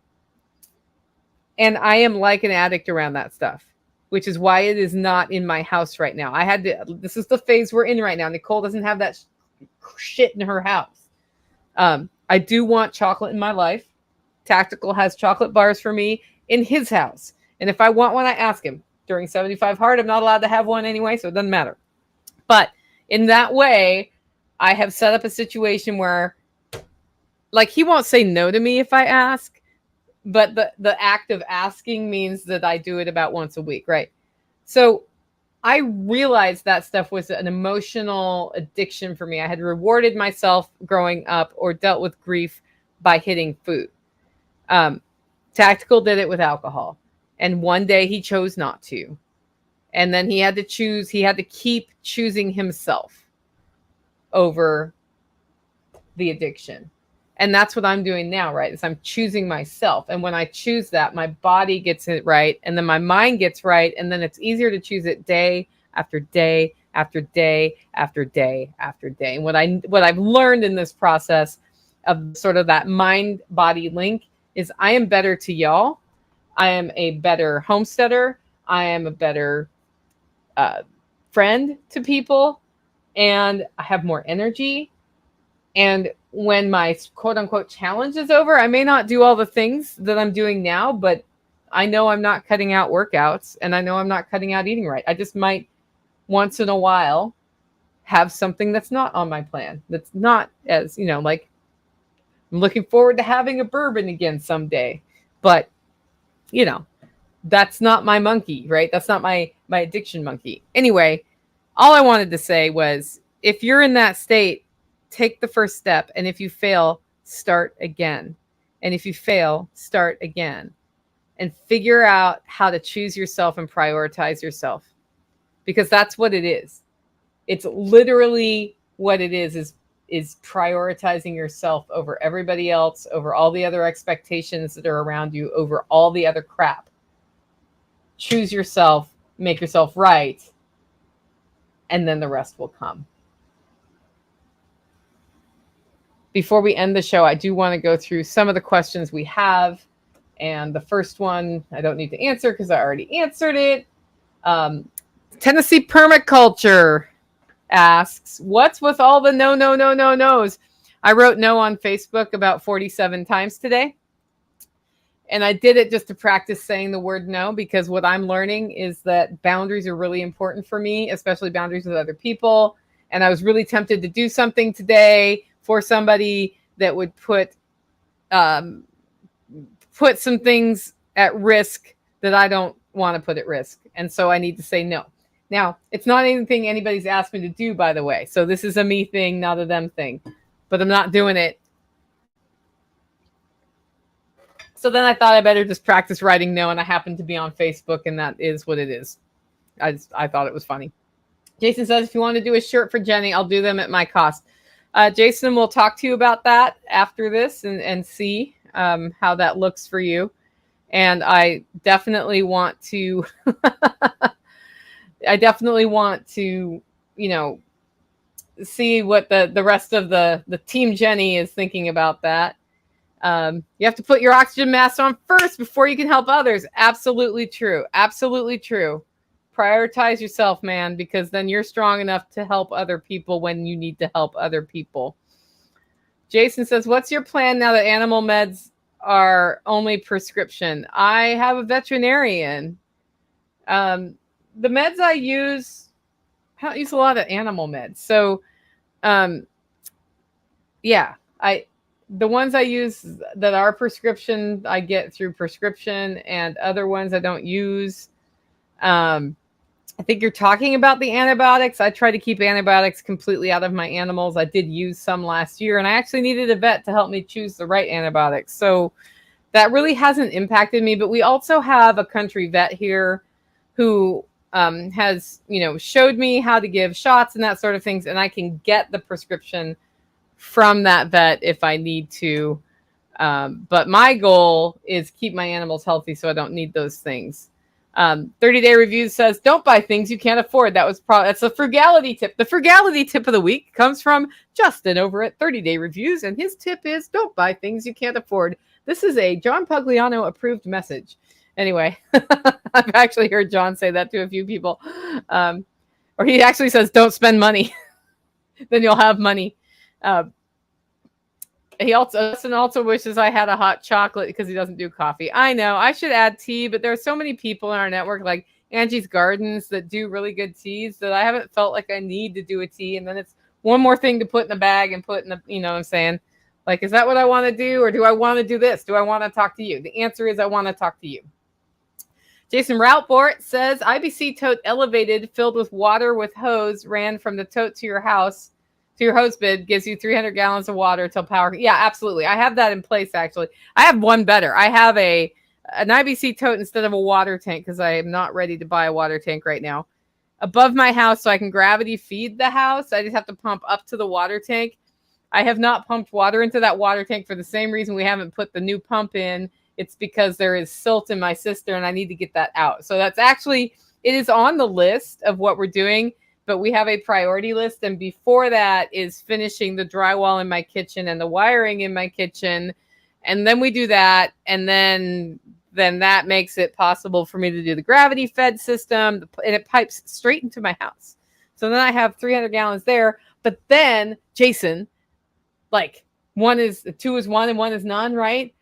And I am like an addict around that stuff, which is why it is not in my house right now. This is the phase we're in right now. Nicole doesn't have that shit in her house. I do want chocolate in my life. Tactical has chocolate bars for me in his house. And if I want one, I ask him. During 75 hard, I'm not allowed to have one anyway, so it doesn't matter. But in that way, I have set up a situation where, like, he won't say no to me if I ask, but the act of asking means that I do it about once a week, right? So I realized that stuff was an emotional addiction for me. I had rewarded myself growing up or dealt with grief by hitting food. Tactical did it with alcohol. And one day he chose not to. And then he had to keep choosing himself over the addiction. And that's what I'm doing now, right? Is I'm choosing myself. And when I choose that, my body gets it right. And then my mind gets right. And then it's easier to choose it day after day after day after day after day. And what I've learned in this process of sort of that mind-body link is I am better to y'all. I am a better homesteader. I am a better friend to people. And I have more energy. And when my quote unquote challenge is over, I may not do all the things that I'm doing now, but I know I'm not cutting out workouts and I know I'm not cutting out eating right. I just might once in a while have something that's not on my plan. That's not as, like I'm looking forward to having a bourbon again someday, but that's not my monkey, right? That's not my addiction monkey. Anyway, all I wanted to say was if you're in that state, take the first step. And if you fail, start again. And if you fail, start again. And figure out how to choose yourself and prioritize yourself. Because that's what it is. It's literally what it is prioritizing yourself over everybody else, over all the other expectations that are around you, over all the other crap. Choose yourself, make yourself right, and then the rest will come. Before we end the show, I do want to go through some of the questions we have. And the first one, I don't need to answer because I already answered it. Tennessee Permaculture asks, what's with all the no's? I wrote no on Facebook about 47 times today. And I did it just to practice saying the word no, because what I'm learning is that boundaries are really important for me, especially boundaries with other people. And I was really tempted to do something today for somebody that would put some things at risk that I don't want to put at risk. And so I need to say no. Now, it's not anything anybody's asked me to do, by the way. So this is a me thing, not a them thing. But I'm not doing it. So then I thought I better just practice writing no, and I happened to be on Facebook, and that is what it is. I thought it was funny. Jason says, if you want to do a shirt for Jenny, I'll do them at my cost. Jason, we'll talk to you about that after this and see how that looks for you. And I definitely want to, see what the rest of the team Jenny is thinking about that. You have to put your oxygen mask on first before you can help others. Absolutely true. Absolutely true. Prioritize yourself, man, because then you're strong enough to help other people when you need to help other people. Jason says, what's your plan now that animal meds are only prescription? I have a veterinarian. The meds I use, I don't use a lot of animal meds. So, the ones I use that are prescription, I get through prescription, and other ones I don't use. I think you're talking about the antibiotics. I try to keep antibiotics completely out of my animals. I did use some last year, and I actually needed a vet to help me choose the right antibiotics. So that really hasn't impacted me. But we also have a country vet here who has, showed me how to give shots and that sort of things, and I can get the prescription from that vet if I need to. But my goal is keep my animals healthy so I don't need those things. 30-day reviews says, don't buy things you can't afford. That's a frugality tip. The frugality tip of the week comes from Justin over at 30-day reviews. And his tip is, don't buy things you can't afford. This is a John Pugliano approved message. Anyway, I've actually heard John say that to a few people. Or he actually says, don't spend money. Then you'll have money. Justin also wishes I had a hot chocolate because he doesn't do coffee. I know I should add tea, but there are so many people in our network, like Angie's Gardens, that do really good teas that I haven't felt like I need to do a tea. And then it's one more thing to put in the bag and put in the, you know what I'm saying? Like, is that what I want to do? Or do I want to do this? Do I want to talk to you? The answer is I want to talk to you. Jason Routbort says, IBC tote elevated, filled with water with hose, ran from the tote to your house. To your hose bib, gives you 300 gallons of water till power. Yeah, absolutely. I have that in place, actually. I have one better. I have an IBC tote instead of a water tank because I am not ready to buy a water tank right now. Above my house so I can gravity feed the house. I just have to pump up to the water tank. I have not pumped water into that water tank for the same reason we haven't put the new pump in. It's because there is silt in my cistern and I need to get that out. So that's actually, it is on the list of what we're doing. But we have a priority list. And before that is finishing the drywall in my kitchen and the wiring in my kitchen. And then we do that. And then that makes it possible for me to do the gravity fed system. And it pipes straight into my house. So then I have 300 gallons there. But then, Jason, like 2 is 1 and 1 is none, right?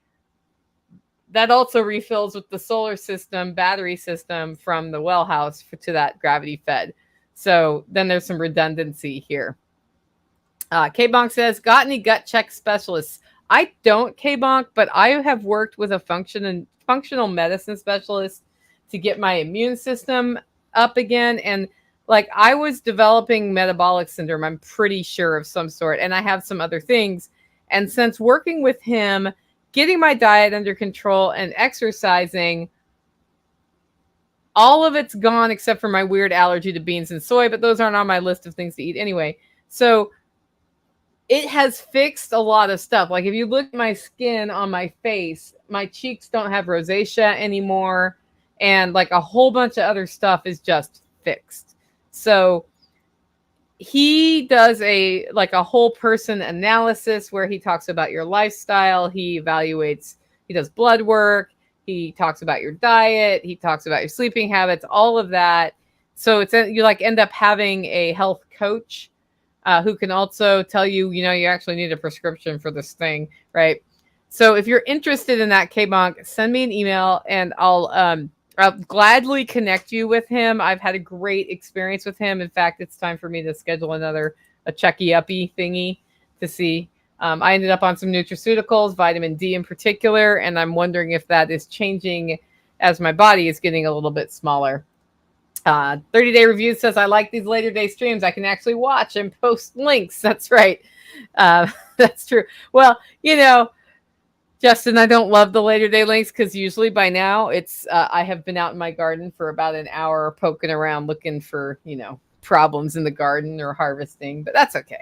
That also refills with the solar system, battery system from the well house to that gravity fed. So then there's some redundancy here. K-Bonk says, got any gut check specialists? I don't, K-Bonk, but I have worked with a functional medicine specialist to get my immune system up again. And like I was developing metabolic syndrome, I'm pretty sure, of some sort. And I have some other things. And since working with him, getting my diet under control and exercising, all of it's gone except for my weird allergy to beans and soy, but those aren't on my list of things to eat anyway. So it has fixed a lot of stuff. Like if you look at my skin on my face, my cheeks don't have rosacea anymore. And like a whole bunch of other stuff is just fixed. So he does a whole person analysis where he talks about your lifestyle. He does blood work. He talks about your diet. He talks about your sleeping habits, all of that. So you like end up having a health coach who can also tell you, you actually need a prescription for this thing, right? So if you're interested in that, K-Bonk, send me an email and I'll gladly connect you with him. I've had a great experience with him. In fact, it's time for me to schedule a checky-uppy thingy to see. I ended up on some nutraceuticals, vitamin D in particular, and I'm wondering if that is changing as my body is getting a little bit smaller. 30-day review says, I like these later day streams. I can actually watch and post links. That's right. That's true. Well, Justin, I don't love the later day links because usually by now I have been out in my garden for about an hour poking around looking for, problems in the garden or harvesting, but that's okay.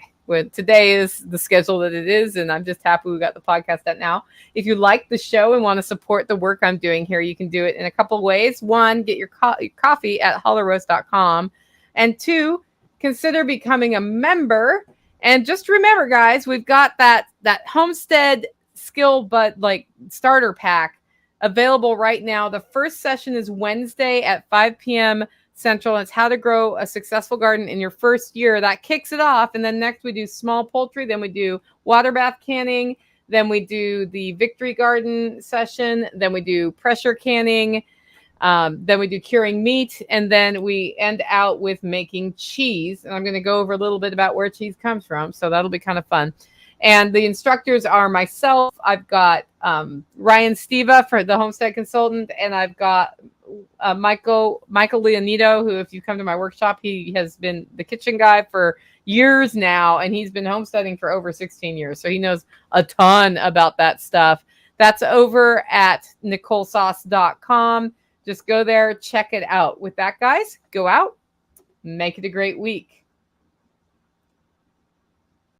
Today is the schedule that it is, and I'm just happy we got the podcast out now. If you like the show and want to support the work I'm doing here, you can do it in a couple ways. One, get your coffee at hollowroast.com. And two, consider becoming a member. And just remember, guys, we've got that homestead skill starter pack available right now. The first session is Wednesday at 5 p.m. Central. It's how to grow a successful garden in your first year. That kicks it off. And then next we do small poultry. Then we do water bath canning. Then we do the victory garden session. Then we do pressure canning. Then we do curing meat. And then we end out with making cheese. And I'm going to go over a little bit about where cheese comes from. So that'll be kind of fun. And the instructors are myself. I've got Ryan Steva for the homestead consultant. And I've got Michael Leonito, who, if you come to my workshop, he has been the kitchen guy for years now, and he's been homesteading for over 16 years. So he knows a ton about that stuff. That's over at NicoleSauce.com. Just go there, check it out. With that, guys, go out, make it a great week.